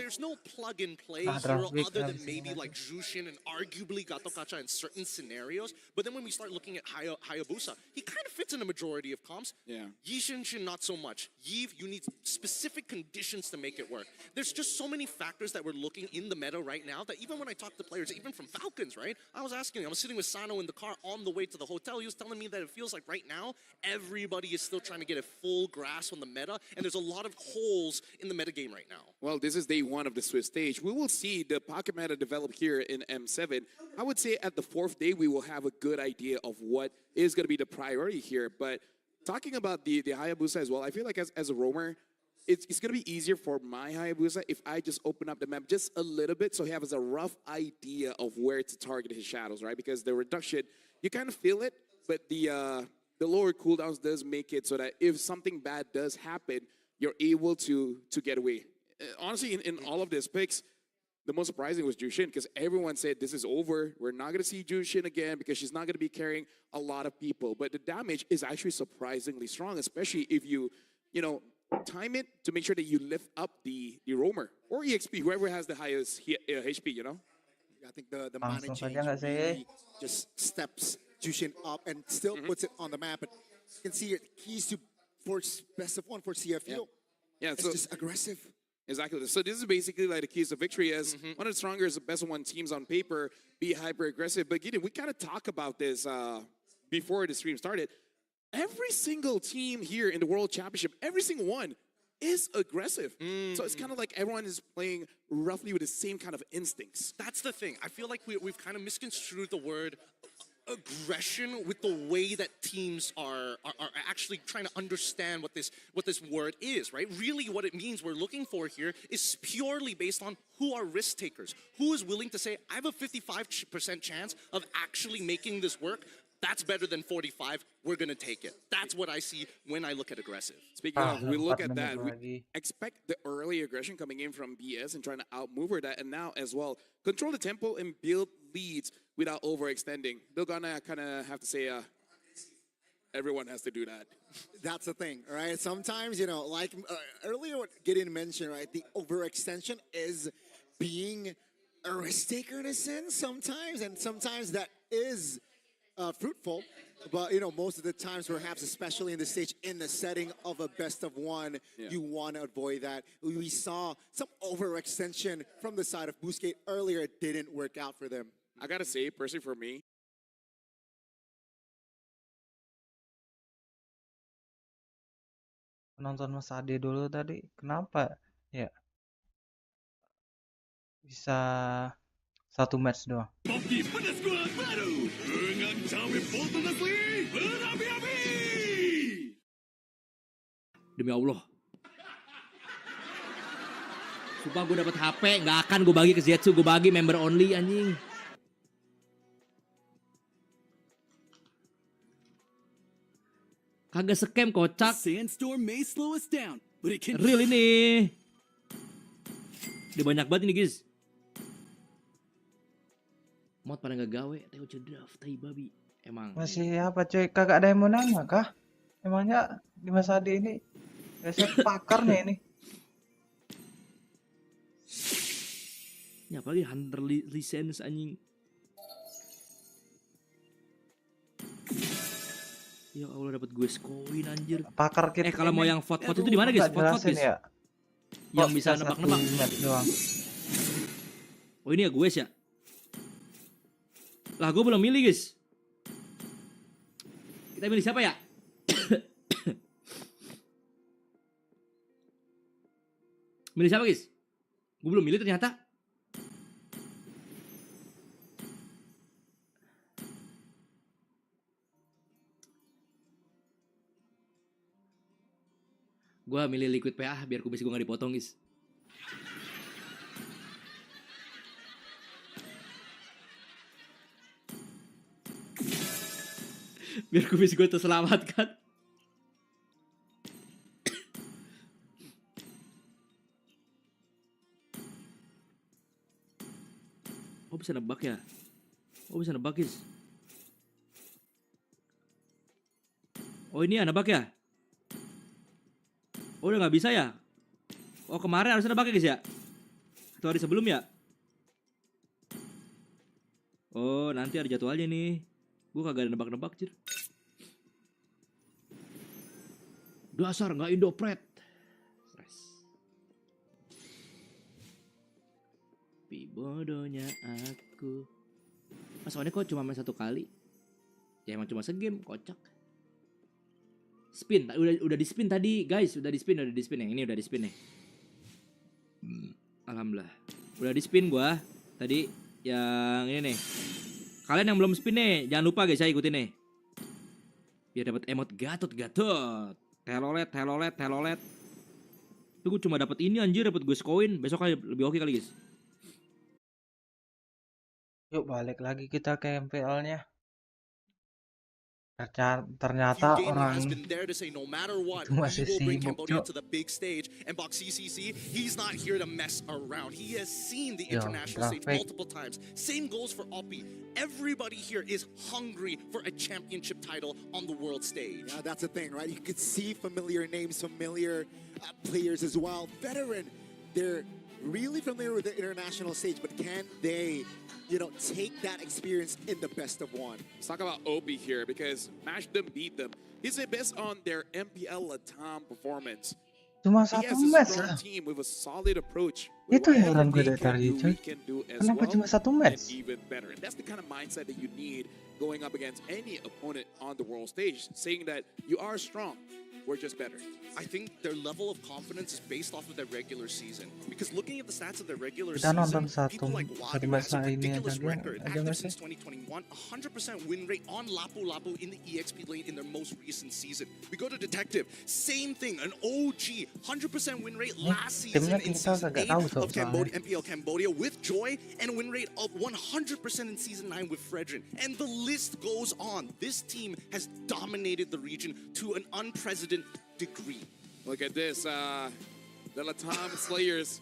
There's no plug and play Ah, hero draft pick other than habis maybe ini like Jushin and arguably Gato Kacha in certain scenarios. But then when we start looking at Hayabusa, he kind of fits in a majority of comps. Yeah. Yishin not so much. Yves, you need specific conditions to make it work. There's just so many factors that we're looking in the meta right now that even when I talk to players, even from Falcons, right? I was sitting with Sano in the car on the way to the hotel. He was telling me that it feels like right now, everybody is still trying to get a full grasp on the meta, and there's a lot of holes in the meta game right now. Well, this is day one of the Swiss stage. We will see the pocket meta develop here in M7. I would say at the 4th day, we will have a good idea of what is going to be the priority here. But talking about the Hayabusa as well, I feel like as a roamer, it's going to be easier for my Hayabusa if I just open up the map just a little bit so he has a rough idea of where to target his shadows, right? Because the reduction, you kind of feel it, but the lower cooldowns does make it so that if something bad does happen, you're able to get away. Honestly, in all of these picks, the most surprising was Jushin because everyone said this is over. We're not going to see Jushin again because she's not going to be carrying a lot of people. But the damage is actually surprisingly strong, especially if you time it to make sure that you lift up the roamer or EXP, whoever has the highest HP, I think the mana change really just steps Jushin up and still puts it on the map. And you can see it, keys to force best of one for CFU. Yeah, it's so just aggressive. Exactly. So this is basically like the keys to victory as one of the strongest, best of one teams on paper, be hyper aggressive. But Gideon, we kind of talk about this before the stream started. Every single team here in the World Championship, every single one is aggressive. So it's kind of like everyone is playing roughly with the same kind of instincts. That's the thing. I feel like we've kind of misconstrued the word aggression with the way that teams are actually trying to understand what this word is, right? Really what it means we're looking for here is purely based on who are risk takers. Who is willing to say, I have a 55% chance of actually making this work. That's better than 45. We're going to take it. That's what I see when I look at aggressive. Speaking of, we look at that. We expect the early aggression coming in from BS and trying to outmaneuver that. And now as well, control the tempo and build leads without overextending. They're going to kind of have to say, everyone has to do that. That's the thing, right? Sometimes, like earlier what Gideon mentioned, right? The overextension is being a risk taker in a sense sometimes, and sometimes that is fruitful. But most of the times, perhaps, especially in the stage, in the setting of a best of one, you want to avoid that. We saw some overextension from the side of Busquets earlier. It didn't work out for them. I gotta say, personally for me, Nonton Mas Ade dulu tadi, kenapa ya bisa satu match doang? Kopi pedas gula baru dengan cabai potong asli berapi-api. Demi Allah. Sumpah gue dapet HP, nggak akan gue bagi ke Zetsu, gue bagi member only anjing. Kagak scam kocak. Sandstorm may slow us down, but it can Real ini. Dia banyak banget ini guys. Mod pada nggak gawe, Teo draft, tai babi. Emang. Masih apa cuy? Kagak ada yang mau nanya kah? Emangnya di Mas Ade ini biasanya pakarnya ini. Ini apalagi Hunter license anjing. Ya Allah dapat gue koin anjir. Pakar kita. Kalau mau yang vote-vote itu di mana guys? Vote-vote guys. Ya? Yang bisa nebak-nebak. Oh ini ya gue ya. Lah gue belum milih guys. Kita milih siapa ya? Milih siapa guys? Gue belum milih ternyata. Gue milih liquid PA biar kubis gue gak dipotong guys. Biar kubis gue terselamatkan. Oh bisa nebak ya? Oh bisa nebak guys. Oh ini ya nebak ya? Oh udah gak bisa ya? Oh kemarin harusnya nebak ya guys ya? Atau hari sebelum ya? Oh nanti ada jadwalnya nih. Gue kagak ada nebak-nebak cir. Dasar gak Indopret. Stres. Pi bodohnya aku. Mas soalnya kok cuma main satu kali? Ya emang cuma segame, kocak. Spin, udah di spin tadi guys, udah di spin yang ini udah di spin nih. Alhamdulillah, udah di spin gua tadi yang ini nih. Kalian yang belum spin nih, jangan lupa guys, saya ikutin nih. Biar dapat emot Gatot. Telolet. Tapi gue cuma dapat ini anjir, dapat gue koin. Besok kali lebih oke kali guys. Yuk balik lagi kita ke MPL-nya. Ternyata orang itu masih sibuk cok. And Box CCC, he's not here to mess around. He has seen the international stage multiple times. Same goes for Oppi. Everybody here is hungry for a championship title on the world stage. Yeah, that's the thing, right? You could see familiar names, familiar players as well. Veteran, they're really familiar with the international stage, but can they, take that experience in the best of one? Let's talk about Opie here because match them, beat them. He's the best on their MPL Latam performance. Cuma satu match lah. Team with a solid approach. Itu yang heran gue dari tadi coy. Kenapa cuma satu match? Even better. And that's the kind of mindset that you need going up against any opponent on the world stage, saying that you are strong. We're just better. I think their level of confidence is based off of their regular season. Because looking at the stats of their regular Kita nonton season, satu people like match Wagner has a ini ridiculous aja record. aja Active masih. since 2021, 100% win rate on Lapu Lapu in the EXP lane in their most recent season. We go to Detective, same thing, an OG, 100% win rate last season in Season 8 of Cambodia, MPL Cambodia with Joy, and a win rate of 100% in Season 9 with Fredrin. And the list goes on. This team has dominated the region to an unprecedented degree. Look at this. The Latam Slayers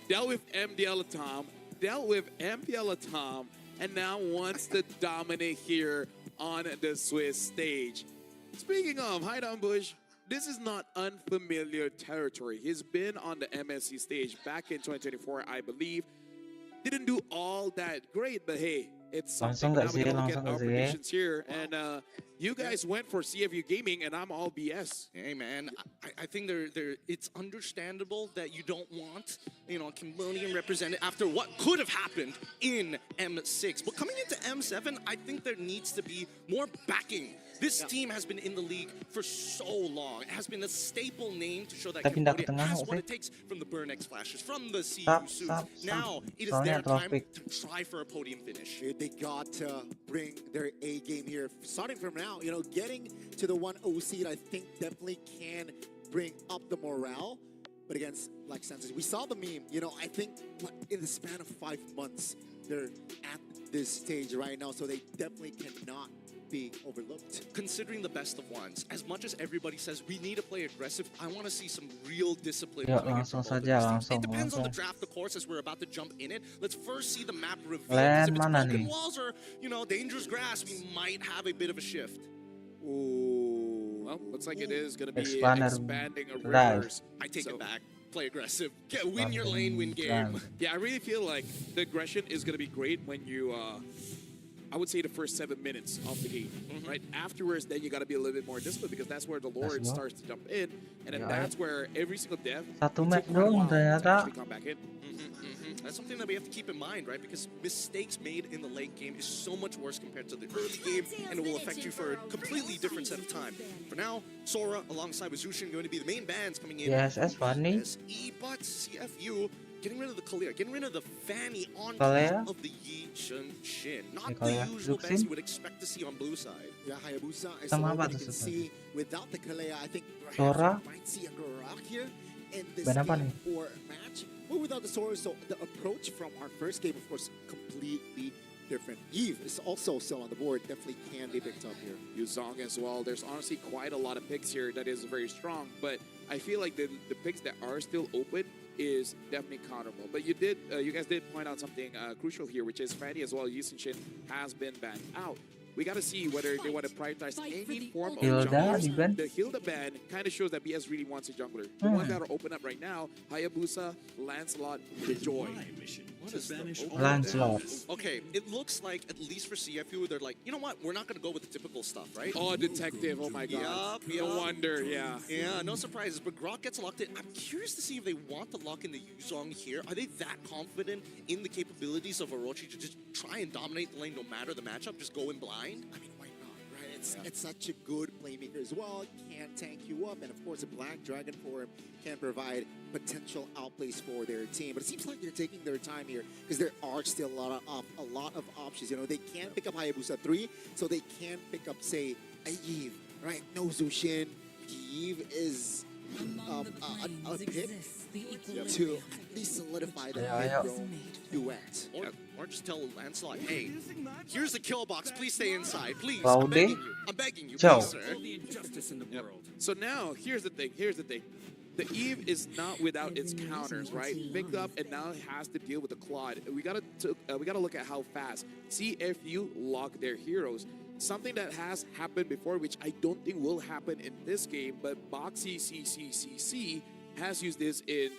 dealt with MDL Latam, dealt with MPL Latam, and now wants to dominate here on the Swiss stage. Speaking of, Haidam Bush, this is not unfamiliar territory. He's been on the MSC stage back in 2024, I believe. didn't do all that great, but hey, it's Langsung something. Now nggak we sih? gotta look Langsung at our nggak sih? predictions here, and you guys went for CFU Gaming, and I'm all BS. Hey man, I think it's understandable that you don't want, Cambodian represented after what could have happened in M6. But coming into M7, I think there needs to be more backing. This team has been in the league for so long. It has been a staple name to show that Kita pindah ke Cambodia tengah has nggak what sih? it takes from the Burn X flashes, from the CU Stop, suits. stop, Now it is Soalnya their time traffic. to try for a podium finish. They got to bring their A game here. Starting from now, getting to the 1-0 seed, I think definitely can bring up the morale. But against, like Senses, we saw the meme. I think in the span of 5 months, they're at this stage right now, so they definitely cannot be overlooked. Considering the best of ones, as much as everybody says we need to play aggressive, I want to see some real discipline. Yuk, langsung saja, langsung. It depends on the draft, of course, as we're about to jump in it. Let's first see the map reveal. Land If it's mana broken nih? walls or, dangerous grass, we might have a bit of a shift. Ooh. Well, looks like it is going to be expanding of drive. rivers. I take it back. Play aggressive. Win your lane, win game. Yeah, I really feel like the aggression is going to be great when you, I would say the first 7 minutes of the game, right? Afterwards, then you got to be a little bit more disciplined because that's where the Lord starts to jump in, and then that's where every single dev Satu match dong ternyata. come back in. That's something that we have to keep in mind, right? Because mistakes made in the late game is so much worse compared to the early game, and it will affect you for a completely different set of time. For now, Sora alongside with Zushin going to be the main bands coming in. Yes, that's funny. SE, but CFU getting rid of the Kalia, getting rid of the Fanny on Kalia? top of the Yi Shun Shin. Not Okay, the Kalia. usual Luxin? bands you would expect to see on blue side. Yeah, Hayabusa, I Sama saw apa what you tuh can sebenarnya? see without the Kalea. I think Sora? perhaps we might see a Garak here in this Band apa game nih? or match. But without the Sora, so the approach from our first game, of course, completely different. Eve is also still on the board. Definitely can be picked up here. Yuzong as well. There's honestly quite a lot of picks here that is very strong, but I feel like the picks that are still open is definitely counterable. But you guys did point out something crucial here, which is Fanny as well. Yusin Shin has been banned out. We got to see whether they want to prioritize any form of junglers. The Hilda ban kind of shows that BS really wants a jungler. The ones that are open up right now, Hayabusa, Lancelot, Joy. Lancelot. Okay, it looks like, at least for CFU, they're like, you know what, we're not going to go with the typical stuff, right? Oh, detective, oh my god. No wonder, yeah. Yeah, no surprises, but Grok gets locked in. I'm curious to see if they want to lock in the Yuzong here. Are they that confident in the capabilities of Orochi to just try and dominate the lane no matter the matchup, just go in blind? I mean, why not, right? It's such a good playmaker as well. Can tank you up, and of course, a Black Dragon for him can provide potential outplays for their team. But it seems like they're taking their time here because there are still a lot of options. You know, they can pick up Hayabusa 3, so they can pick up, say, a Eve, right? No Zushin. Eve is a pick to at least solidify the mid-row duet. Or just tell Lancelot, hey, here's the kill box. Please stay inside. Please, Wow, I'm begging you. I'm begging you, Ciao. please, sir. The injustice in the world. So now, here's the thing. The Eve is not without its counters, right? Picked up and now it has to deal with the Claude. We gotta look at how fast CFU lock their heroes. Something that has happened before, which I don't think will happen in this game, but Boxy CCCC has used this in,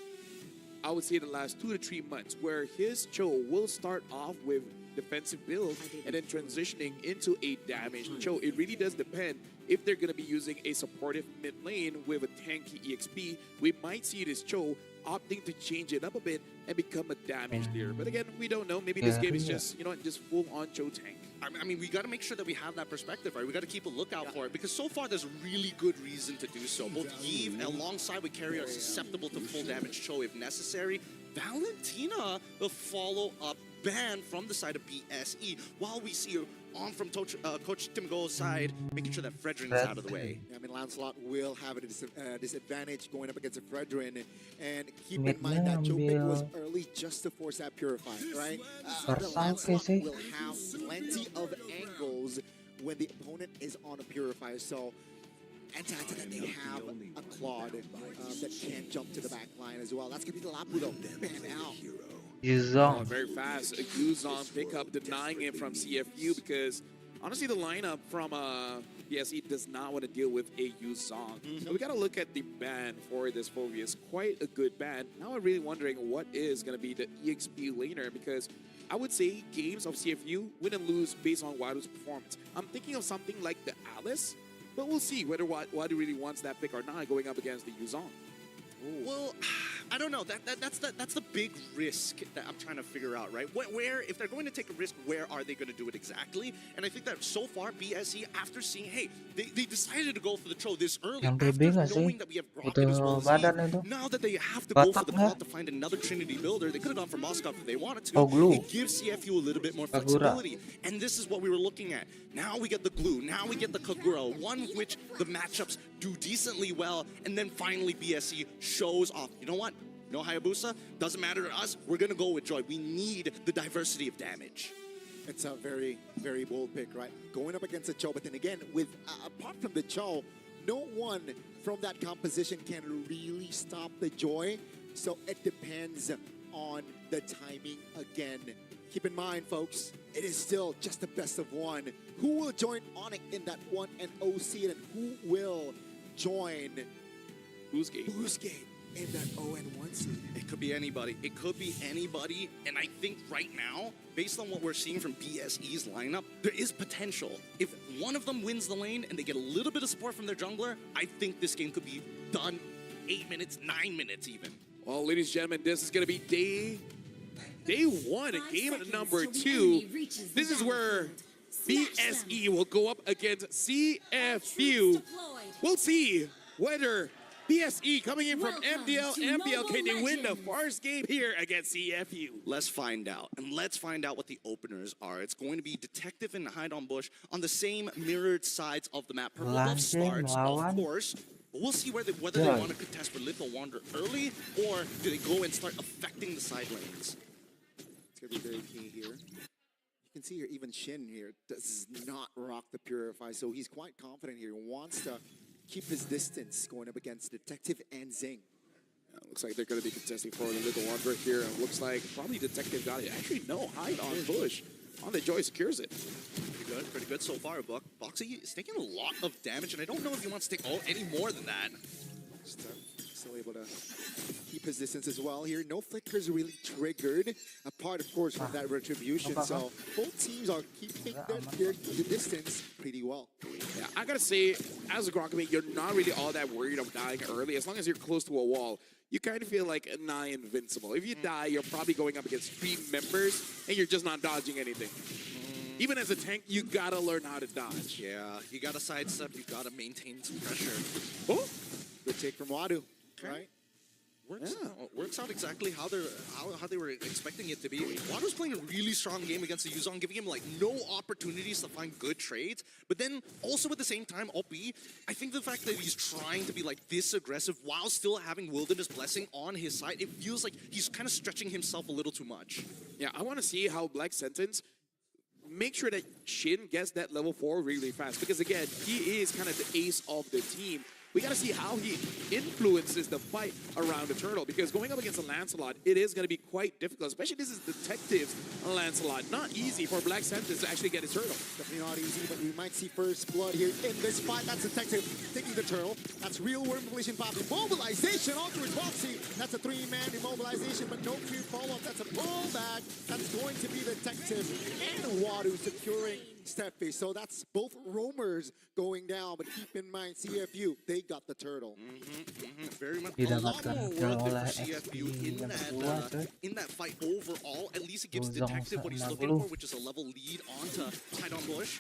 I would say, the last 2 to 3 months, where his Cho will start off with defensive build and then transitioning into a damaged Cho. It really does depend. If they're going to be using a supportive mid lane with a tanky EXP, we might see this Cho opting to change it up a bit and become a damage dealer. But again, we don't know. Maybe this game is just, just full-on Cho tank. I mean, we got to make sure that we have that perspective, right? We got to keep a lookout for it because so far there's really good reason to do so. Both Yves alongside with Carry are susceptible to full damage Cho if necessary. Valentina will follow up ban from the side of BSE while we see on from Coach Tim Go's side, making sure that Fredrin is out of the way. I mean, Lancelot will have a disadvantage going up against a Fredrin, and keep in mind that Joe pick was early just to force that Purify, right? The Lancelot will have plenty of angles when the opponent is on a Purifier, so and to add to that, they have a Claude that can jump to the back line as well. That's going to be the Lapu though, ban out. Yuzong. Very fast. Yuzong pick up, denying it from CFU because honestly, the lineup from PSE does not want to deal with a Yuzong. But we got to look at the ban for this Phobius. Quite a good ban. Now I'm really wondering what is going to be the EXP laner, because I would say games of CFU win and lose based on Wadu's performance. I'm thinking of something like the Alice, but we'll see whether Wadu really wants that pick or not going up against the Yuzong. Well, I don't know. That's the big risk that I'm trying to figure out, right? Where if they're going to take a risk, where are they going to do it exactly? And I think that so far, BSE, after seeing, hey, they decided to go for the Tro this early, Yang after baby nggak sih? knowing that we have Rocket as well Butuh as badan Eve, itu. now that they have to go for Batak the nggak? call to find another Trinity builder, they could have gone for Moskov if they wanted to. Oh, glue. It gives CFU a little bit more Kagura. flexibility. And this is what we were looking at. Now we get the glue. Now we get the Kagura, one of which the matchups do decently well. And then finally BSE shows off. You know what? No Hayabusa, doesn't matter to us. We're going to go with Joy. We need the diversity of damage. It's a very, very bold pick, right? Going up against a Cho, but then again, with apart from the Cho, no one from that composition can really stop the Joy. So it depends on the timing again. Keep in mind, folks, it is still just the best of one. Who will join onic in that 1-0 seed, and who will join Boostgate in that 0-1 seed? It could be anybody. It could be anybody. And I think right now, based on what we're seeing from BSE's lineup, there is potential. If one of them wins the lane and they get a little bit of support from their jungler, I think this game could be done 8 minutes, 9 minutes even. Well, ladies and gentlemen, this is going to be day one, game number 2. This is where BSE will go up against CFU. We'll see whether BSE coming in from MDL, can they win the first game here against CFU? Let's find out. And let's find out what the openers are. It's going to be Detective and Hide on Bush on the same mirrored sides of the map. Purple Buff starts, of course. But we'll see whether they want to contest with Little Wander early, or do they go and start affecting the side lanes. It's going to be very key here. You can see here, even Shin here does not rock the Purify, so he's quite confident here. He wants to keep his distance going up against Detective and Zing. Looks like they're going to be contesting for the Little Wanderer here. It looks like probably Detective got it. Actually, no, Hide on Bush. On the Joy secures it. Pretty good so far. Boxy is taking a lot of damage, and I don't know if he wants to take any more than that. Still able to keep his distance as well here. No flickers really triggered, apart, of course, from that retribution. So both teams are keeping their distance pretty well. Yeah, I gotta say, as a Grokkamate, you're not really all that worried of dying early. As long as you're close to a wall, you kind of feel like nigh invincible. If you die, you're probably going up against 3 members, and you're just not dodging anything. Even as a tank, you gotta learn how to dodge. Yeah, you gotta sidestep, you gotta maintain some pressure. Oh, good take from Wadu, right? Works out exactly how they were expecting it to be. Wadu's playing a really strong game against the Yuzong, giving him like no opportunities to find good trades. But then also at the same time, I think the fact that he's trying to be like this aggressive while still having Wilderness Blessing on his side, it feels like he's kind of stretching himself a little too much. Yeah, I want to see how Black Sentence make sure that Shin gets that level 4 really fast, because again, he is kind of the ace of the team. We got to see how he influences the fight around the turtle, because going up against a Lancelot, it is going to be quite difficult, especially this is Detective's Lancelot. Not easy for Black Sentence to actually get his turtle. Definitely not easy, but we might see first blood here in this fight. That's Detective taking the turtle. That's real worm completion pop. Immobilization onto his Boxy. That's a 3-man immobilization, but no clear follow-up. That's a pullback. That's going to be Detective and Wadu securing Steffi. So that's both roamers going down, but keep in mind, CFU, they got the turtle. Very much a lot more worth it for CFU in that fight overall. At least it gives Detective what he's looking for, which is a level lead onto Hide on Bush.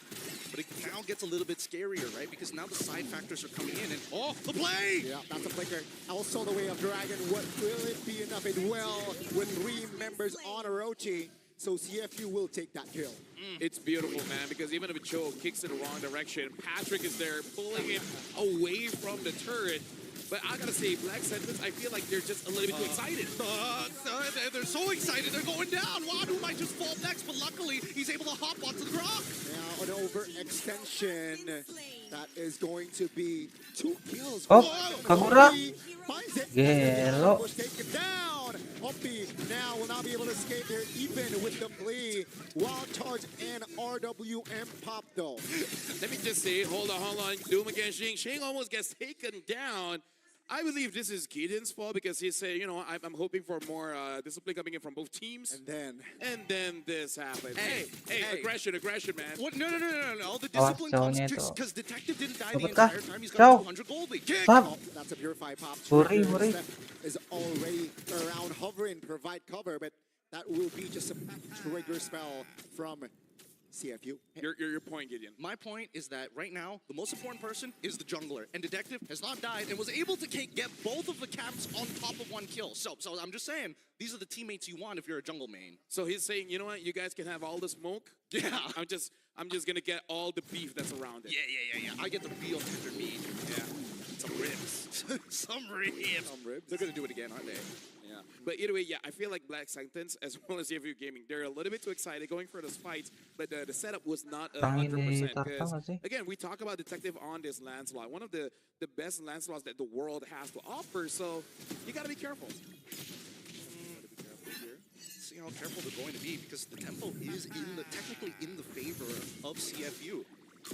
But it now gets a little bit scarier, right? Because now the side factors are coming in, and the play! Yeah, that's a flicker. Also the way of Dragon. What will it be enough? It will with 3 members on Orochi. So CFU will take that kill. It's beautiful, man, because even if Cho kicks in the wrong direction, Patrick is there pulling him away from the turret. But I gotta say, Black Sentence, I feel like they're just a little bit too excited. They're so excited, they're going down. Wadu might just fall next, but luckily he's able to hop onto the rock. Now an overextension. That is going to be 2 kills. Oh, Kagura. Finds it. Gelo. Take it down. Hoppy now will not be able to escape there even with the play. Wild charge and RWM pop though. Let me just say, hold on. Doom against Shing. Shing almost gets taken down. I believe this is Gideon's fault because he said, you know, I'm hoping for more discipline coming in from both teams. And then this happened. Hey, aggression, man. What? No. The Awas discipline comes cownya itu. because Detective didn't die the Dapat kah? entire time. He's got Cow. 200 gold lead. Kick. Stop. Oh, that's a purified pop. Muri. Steph is already around hovering, provide cover, but that will be just a trigger spell from CFU. Your point, Gideon. My point is that right now, the most important person is the jungler, and Detective has not died and was able to get both of the caps on top of one kill. So I'm just saying, these are the teammates you want if you're a jungle main. So he's saying, you know what, you guys can have all the smoke. Yeah. I'm just gonna get all the beef that's around it. Yeah. I get the real tender meat. Yeah. Some ribs. Some ribs. They're gonna do it again, aren't they? Yeah. But either way, yeah, I feel like Black Sentence as well as CFU Gaming, they're a little bit too excited going for those fights, but the setup was not 100%. Because again, we talk about Detective on this Lancelot, one of the best Lancelots that the world has to offer. So you gotta be careful. See how careful they're going to be because the tempo is technically in the favor of CFU.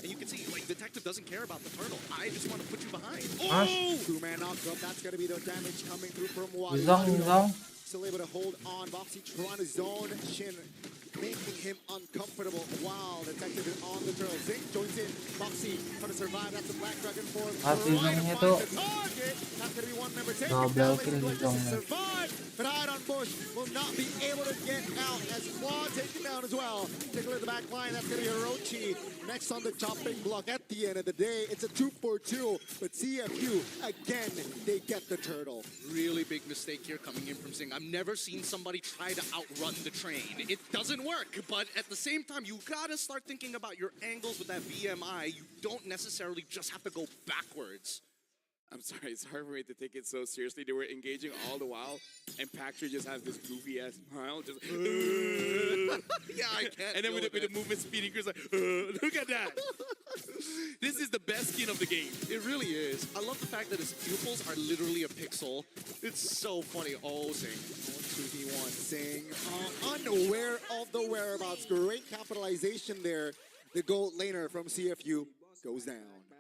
And you can see, like, Detective doesn't care about the turtle. I just want to put you behind. Oh! Two-man knockup. That's going to be the damage coming through from Wadu. Zong. Still able to hold on. Boxy trying to zone Shin, making him uncomfortable. Wow, Detective is on the turtle. Zing joins in. Boxy trying to survive. That's a Black Dragon form. Mati Zongnya tuh. That's going to be one member taken. Double kill di Zongnya. Survive, but Iron Bush will not be able to get out as Claw taken down as well. Take a look at the back line. That's going to be Orochi next on the chopping block. At the end of the day, it's a 2-4-2, but CFU, again, they get the turtle. Really big mistake here coming in from Zing. I've never seen somebody try to outrun the train. It doesn't work, but at the same time, you gotta start thinking about your angles with that VMI. You don't necessarily just have to go backwards. I'm sorry, it's hard for me to take it so seriously. They were engaging all the while, and Patrick just has this goofy ass smile, just yeah, I can't. And then with the movement speeding, he's like, look at that. This is the best skin of the game. It really is. I love the fact that his pupils are literally a pixel. It's so funny. Oh, Zing. 2v1 Zing, unaware of the whereabouts. Great capitalization there. The gold laner from CFU goes down.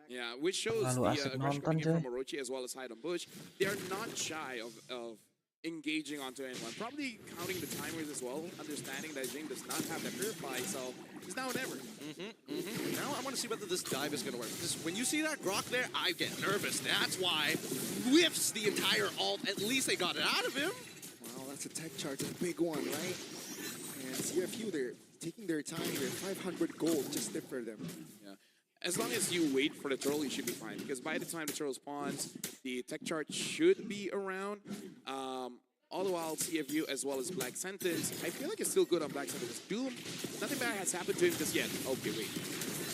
Yeah, which shows the aggression coming in from Orochi as well as Hide on Bush. They are not shy of engaging onto anyone. Probably counting the timers as well, understanding that Zing does not have that purify, so it's now or never. Now I want to see whether this dive is going to work. Because when you see that Grok there, I get nervous. That's why whiffs the entire ult. At least they got it out of him. Well, that's a tech charge, a big one, right? And CFU, they're taking their time here. 500 gold just did for them. Yeah. As long as you wait for the turtle, you should be fine. Because by the time the turtle spawns, the tech chart should be around. All the while, CFU as well as Black Sentence, I feel like it's still good on Black Sentence. Doom, nothing bad has happened to him just yet. Okay, wait.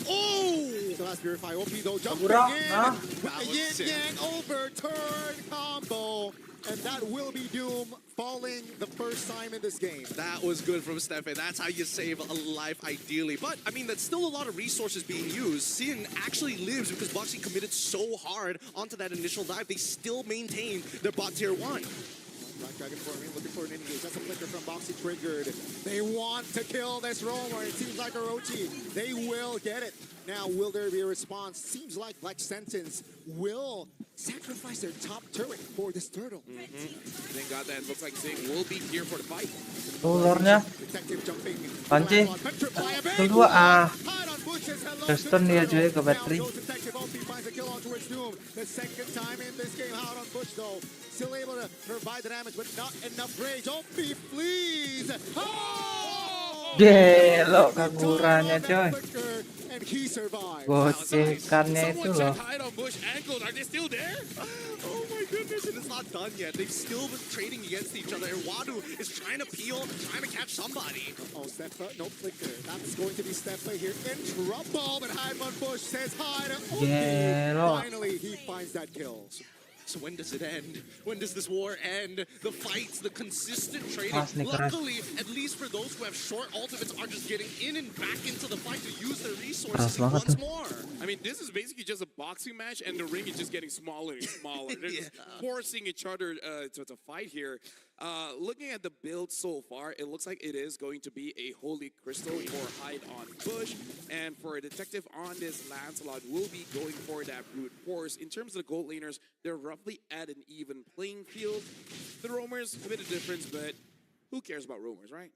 Oh! So that's Purify OP though, jumping in with a yin-yang overturn combo. And that will be Doom falling the first time in this game. That was good from Stefan. That's how you save a life, ideally. But, I mean, that's still a lot of resources being used. Sin actually lives because Boxy committed so hard onto that initial dive. They still maintain their bot tier 1. Black Dragon for me, looking for an engage. That's a flicker from Boxy triggered. They want to kill this roamer. It seems like Orochi. They will get it. Now, will there be a response? Seems like Black Sentence will sacrifice their top turret for this turtle. Thank God that. Looks like Zing will be here for the fight. Tuh lore-nya. Panci. Kedua Kristen dia cuy ke battery. The second time in this game, out on Bush though. Still able to provide the damage, but not enough rage. Don't be fleas. Gelo kagurannya coy. And he survived. Gocekannya itu loh. Are they still there? Oh my goodness, and it's not done yet. They've still been trading against each other. And Wadu is trying to peel, trying to catch somebody. Oh, Steppa, no flicker. That's going to be Steppa here in trouble. But Hyman Bush says hi to Oki. Finally, he finds that kill. So when does it end? When does this war end? The fights, the consistent trading. Luckily, at least for those who have short ultimates, are just getting in and back into the fight to use their resources once more. I mean, this is basically just a boxing match, and the ring is just getting smaller and smaller. They're just forcing each other to fight here. Looking at the build so far, it looks like it is going to be a Holy Crystal for Hide on Bush. And for a Detective on this, Lancelot will be going for that Brute Force. In terms of the gold laners, they're roughly at an even playing field. The roamers, a bit of difference, but who cares about roamers, right?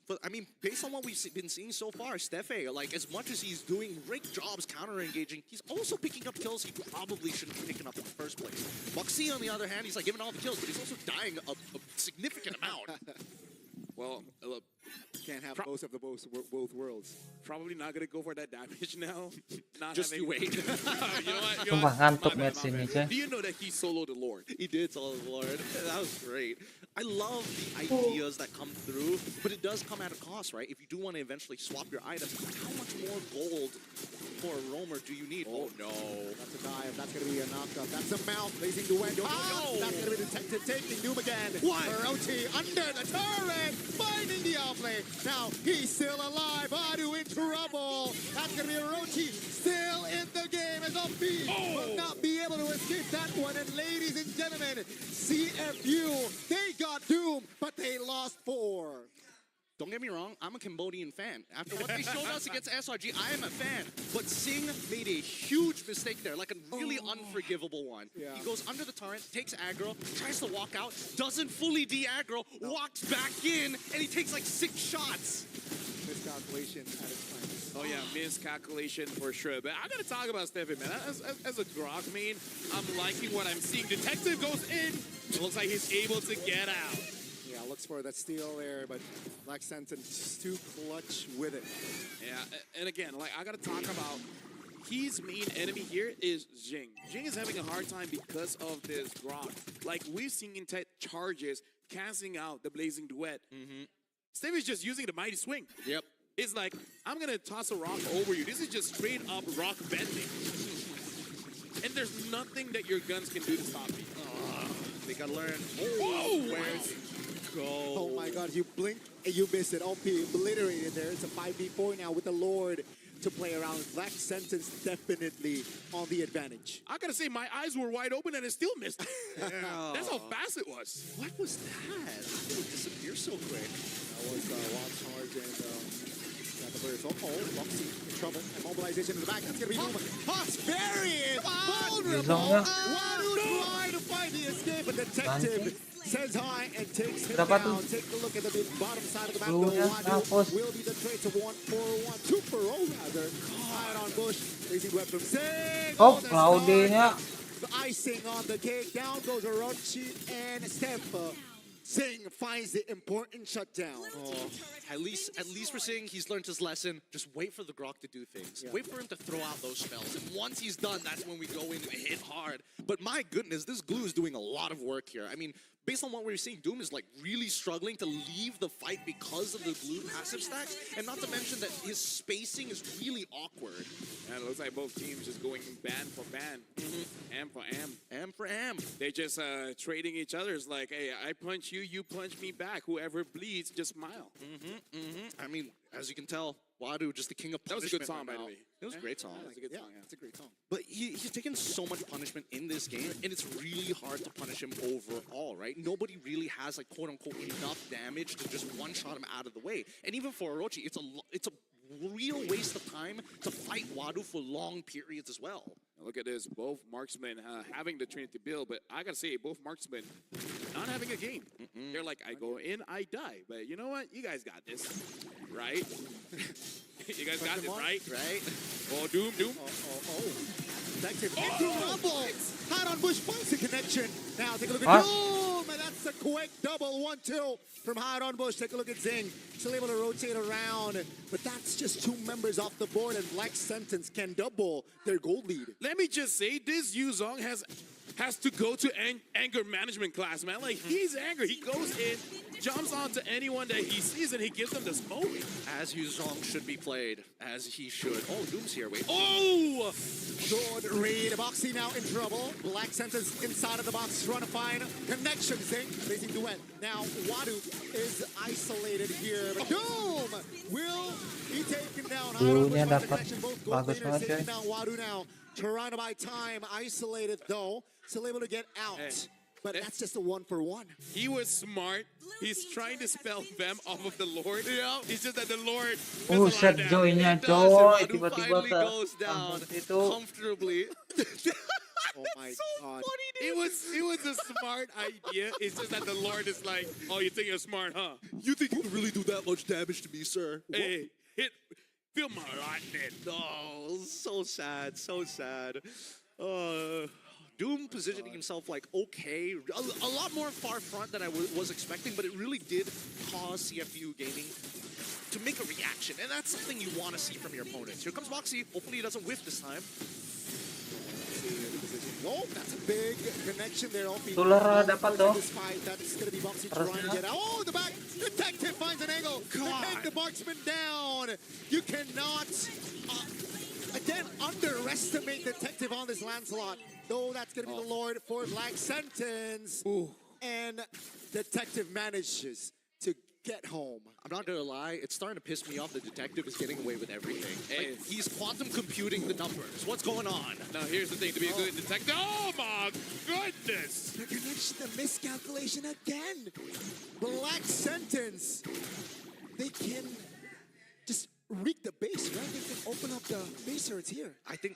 But I mean, based on what we've been seeing so far, Steffe, like as much as he's doing great jobs counter-engaging, he's also picking up kills he probably shouldn't be picking up in the first place. Moxie, on the other hand, he's like giving all the kills, but he's also dying a significant amount. Well, look, can't have both of both worlds. Probably not gonna go for that damage now. Not Just having... you wait. You know what? Sumpah ngantuk match ini, Ceh. Do you know that he soloed the Lord? He did solo the Lord. That was great. I love the ideas that come through, but it does come at a cost, right? If you do want to eventually swap your items, how much more gold for a roamer do you need? Oh no. That's a dive. That's going to be a knockup. That's a mount. Blazing the wind. Oh, that's going to be Detective taking Doom again. What? Orochi under the turret. Finding the outplay. Now he's still alive. Adu in trouble. That's going to be Orochi still in the game as OP. Will not be able to escape that one. And ladies and gentlemen, CFU, they got Doom, but they lost 4. Don't get me wrong, I'm a Cambodian fan. After what they showed us against SRG, I am a fan. But Singh made a huge mistake there, like a really unforgivable one. Yeah. He goes under the turret, takes aggro, tries to walk out, doesn't fully de-aggro, walks back in, and he takes like 6 shots. Miscalculation at its finest. Oh yeah, miscalculation for sure. But I gotta talk about Stefan, man. As a Grok main, I'm liking what I'm seeing. Detective goes in. It looks like he's able to get out. Yeah, looks for that steal there, but Black Sentence too clutch with it. Yeah, and again, like I gotta talk about his main enemy here is Jing. Jing is having a hard time because of this Grok. Like we've seen in charges, casting out the Blazing Duet. Steve is just using the Mighty Swing. Yep. It's like, I'm gonna toss a rock over you. This is just straight up rock bending. And there's nothing that your guns can do to stop me. They gotta learn. Oh, where's go? Oh my god, you blink and you miss it. OP obliterated there. It's a 5v4 now with the Lord to play around. Black Sentence definitely on the advantage. I gotta say, my eyes were wide open and it still missed. That's how fast it was. What was that? How did it disappear so quick? That was wild charge and got the burst. Roxy in trouble. And mobilization in the back. That's gonna be Numa. Hawks buried! Vulnerable! Waru trying to find the escape, but Detective says hi and takes him down. Take a look at the bottom side of the map. Waru will be the trade to 1-4-1. 2-4-0 rather. Hide on Bush. Racing web from Sing. Oh, Claudine-nya. The icing on the cake. Down goes Orochi and Steph. Sing finds the important shutdown. At least we're saying he's learned his lesson. Just wait for the Grok to do things. Yeah. Wait for him to throw out those spells. And once he's done, that's when we go in and hit hard. But my goodness, this glue is doing a lot of work here. I mean, based on what we're seeing, Doom is like really struggling to leave the fight because of the glue passive stacks. And not to mention that his spacing is really awkward. And it looks like both teams just going ban for ban. Am for am. Am for am. They're just trading each other. It's like, hey, I punch you, you punch me back. Whoever bleeds, just smile. I mean, as you can tell, Wadu just the king of punishment. That was a good song, by the way. It was a great song. It was a good song, It's a great song. But he's taken so much punishment in this game, and it's really hard to punish him overall, right? Nobody really has, like, quote-unquote, enough damage to just one-shot him out of the way. And even for Orochi, it's a real waste of time to fight Wadu for long periods as well. Look at this, both marksmen having the Trinity build, but I gotta say, both marksmen not having a game. They're like, I go in, I die. But you know what? You guys got this, right? You guys got this, right? Right? Oh, Doom. Detective into rumble. Hot on Bush finds the connection. Now take a look at Doom, and that's a quick double 1-2 from Hot on Bush. Take a look at Zing. Still able to rotate around, but that's just 2 members off the board, and Black Sentence can double their gold lead. Let me just say, this Yuzong has to go to anger management class, man. Like, he's angry. He goes in, jumps onto anyone that he sees, and he gives them the smoke. As Yuzong should be played, as he should. Oh, Doom's here, wait. Oh! Good read. Boxy now in trouble. Black Sentence inside of the box, trying to find connection. Zing, facing Duet. Now, Wadu is isolated here. But Doom will be taken down. Dulunya dapat bagus Taken banget, down. Wadu now trying to buy time. Isolated, though. Still able to get out. But that's just a 1-for-1. He was smart. He's trying to spell them off of the Lord. Yeah. It's just that the Lord Set joy-nya Does, coy, Radu tiba-tiba finally goes down langsung itu. comfortably. Oh my God. It was a smart idea. It's just that the Lord is like, oh, you think you're smart, huh? You think you can really do that much damage to me, sir? Hey, feel my lightning. Oh, so sad, so sad. Doom positioning himself like okay, a lot more far front than I was expecting, but it really did cause CFU Gaming to make a reaction, and that's something you want to see from your opponents. Here comes Moxie. Hopefully he doesn't whiff this time. Oh, that's a big connection there. Tular dapat dong. This fight, that's going to be Moxie trying to get out. Oh, the back. Detective finds an angle to take the marksman down. You cannot, again, underestimate Detective on this Lancelot. Though that's going to be the Lord for Black Sentence. Ooh. And Detective manages to get home. I'm not gonna lie, it's starting to piss me off. The Detective is getting away with everything. Like, he's quantum computing the numbers. What's going on? Now here's the thing, to be a good detective. Oh my goodness! The connection, the miscalculation again. Black Sentence. They can just reek the base, right? They can open up the base turrets here. I think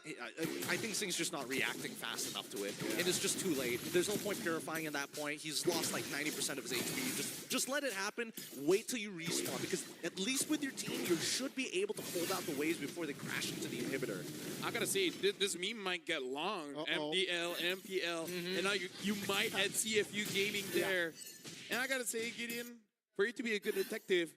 Sing's just not reacting fast enough to it. And it's just too late. There's no point purifying at that point. He's lost like 90% of his HP. Just let it happen. Wait till you respawn, because at least with your team, you should be able to hold out the waves before they crash into the inhibitor. I gotta say, this meme might get long. MDL, MPL, and now you might add CFU Gaming there. And I gotta say, Gideon, for you to be a good detective,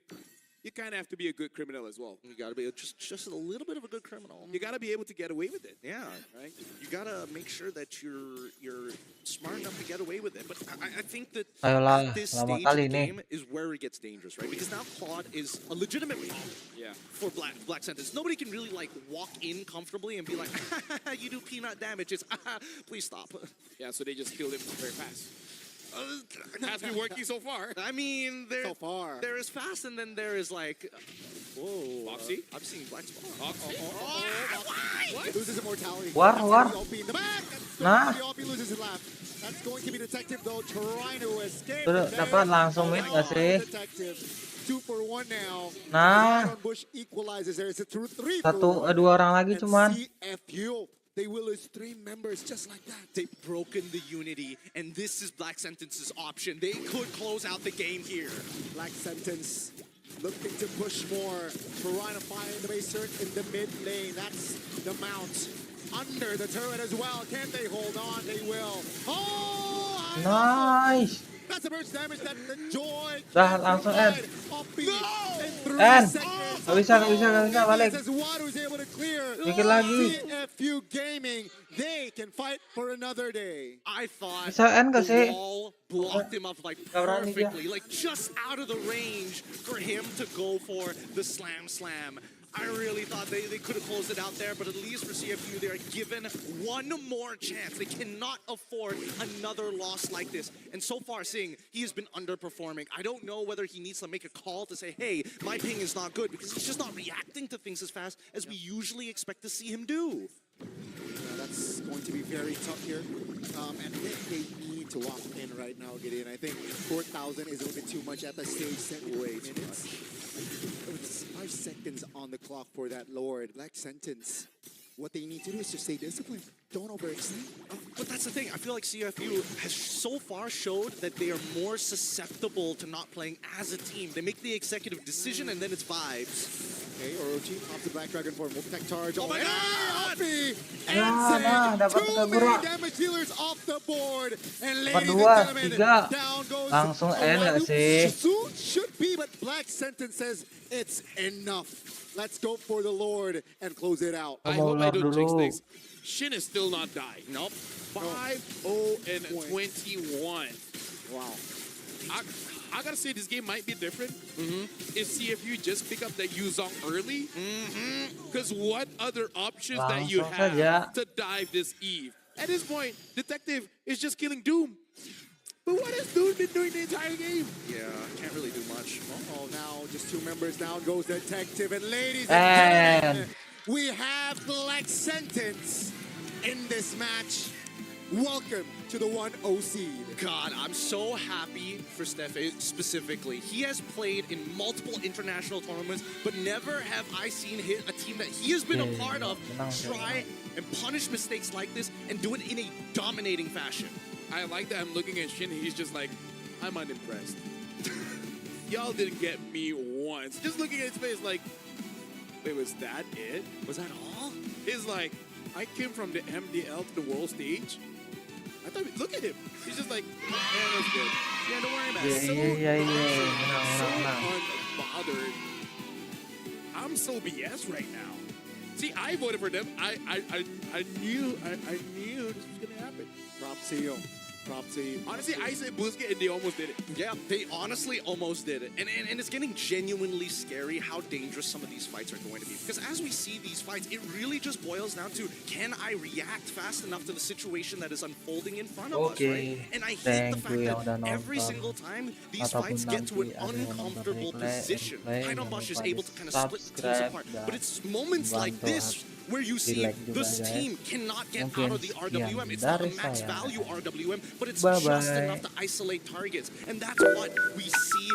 you kind of have to be a good criminal as well. You gotta be just a little bit of a good criminal. You gotta be able to get away with it. Yeah, right. You gotta make sure that you're smart enough to get away with it. But I think that Ayolah, at this lama stage kali of the nih. game is where it gets dangerous, right? Because now Claude is a legitimate problem. Yeah. For Black Sentence, nobody can really like walk in comfortably and be like, you do peanut damage. It's please stop. Yeah, so they just killed him very fast. Has been working so far. I mean, there is fast, and then there is like, whoa, Moxie? I'm seeing Black Spawn. Moxie? What? Loses immortality. War. In the back. Nah. The OP loses his lap. That's going to be Detective though, trying to escape. Tuh, dapat langsung mid gak sih? Detective. 2 for 1 now. Nah. Bush equalizes there. It's a 3 for 1. Dua orang lagi And cuman. CFU. They will lose 3 members just like that. They've broken the unity, and this is Black Sentence's option. They could close out the game here. Black Sentence looking to push more. Piranha fire the base turret in the mid lane. That's the mount. Under the turret as well. Can they hold on? They will. Oh! Nice. That's the burst damage that the Joy Dah langsung end. End. Gak bisa balik. Dikit lagi. CFU Gaming, they can fight for another day. I thought Bisa end gak sih? the wall blocked him up like berani dia. perfectly, like just out of the range for him to go for the slam. I really thought they could have closed it out there, but at least for CFU, they're given one more chance. They cannot afford another loss like this. And so far, Singh, he has been underperforming. I don't know whether he needs to make a call to say, hey, my ping is not good, because he's just not reacting to things as fast as we usually expect to see him do. That's going to be very tough here. And they need to walk in right now, Gideon. I think 4,000 is a little bit too much at the stage. 8 minutes. It's 5 seconds on the clock for that Lord. Black Sentence. What they need to do is to stay disciplined. Don't overextend. But that's the thing. I feel like CFU has so far showed that they are more susceptible to not playing as a team. They make the executive decision and then it's vibes. Okay, Orochi pops the Black Dragon for multi-tech charge. Oh my God! Dapat ke guru. damage dealers off the board. And ladies and Berdua, gentlemen, 3. down goes Langsung end gak sih? Soon should be, but Black Sentence says it's enough. Let's go for the Lord and close it out. I hope I don't jinx things. Shin is still not died. Nope. 5-0-21. Wow. I gotta say this game might be different if CFU just pick up that Yuzong early. Because what other options that you Langsung have saja. to dive this Eve? At this point, Detective is just killing Doom. But what has Doom been doing the entire game? Yeah, can't really do much. Oh, now just 2 members down goes Detective. And ladies and gentlemen, we have Black Sentence in this match welcome to the 1-0 seed. God, I'm so happy for Steph specifically. He has played in multiple international tournaments, but never have I seen a team that he has been a part of try and punish mistakes like this and do it in a dominating fashion. I like that I'm looking at Shin. He's just like, I'm unimpressed. Y'all didn't get me once. Just looking at his face like, wait, was that it? Was that all? He's like, I came from the MDL to the world stage. I thought, look at him. He's just like, yeah, that's good. Yeah, don't worry about it. So unbothered. I'm so BS right now. See, I voted for them. I knew this was gonna happen. Props to you. Props to you. Honestly, I said Busquets and they almost did it. Yeah, they honestly almost did it. And it's getting genuinely scary how dangerous some of these fights are going to be. Because as we see these fights, it really just boils down to, can I react fast enough to the situation that is unfolding in front of us, right? And I hate the fact that every single time these fights get to an uncomfortable position, Heidenbosch is able to kind of split the teams apart. But it's moments like this where you see this team cannot get out of the RWM. It's not a max value RWM, but it's just enough to isolate targets. And that's what we see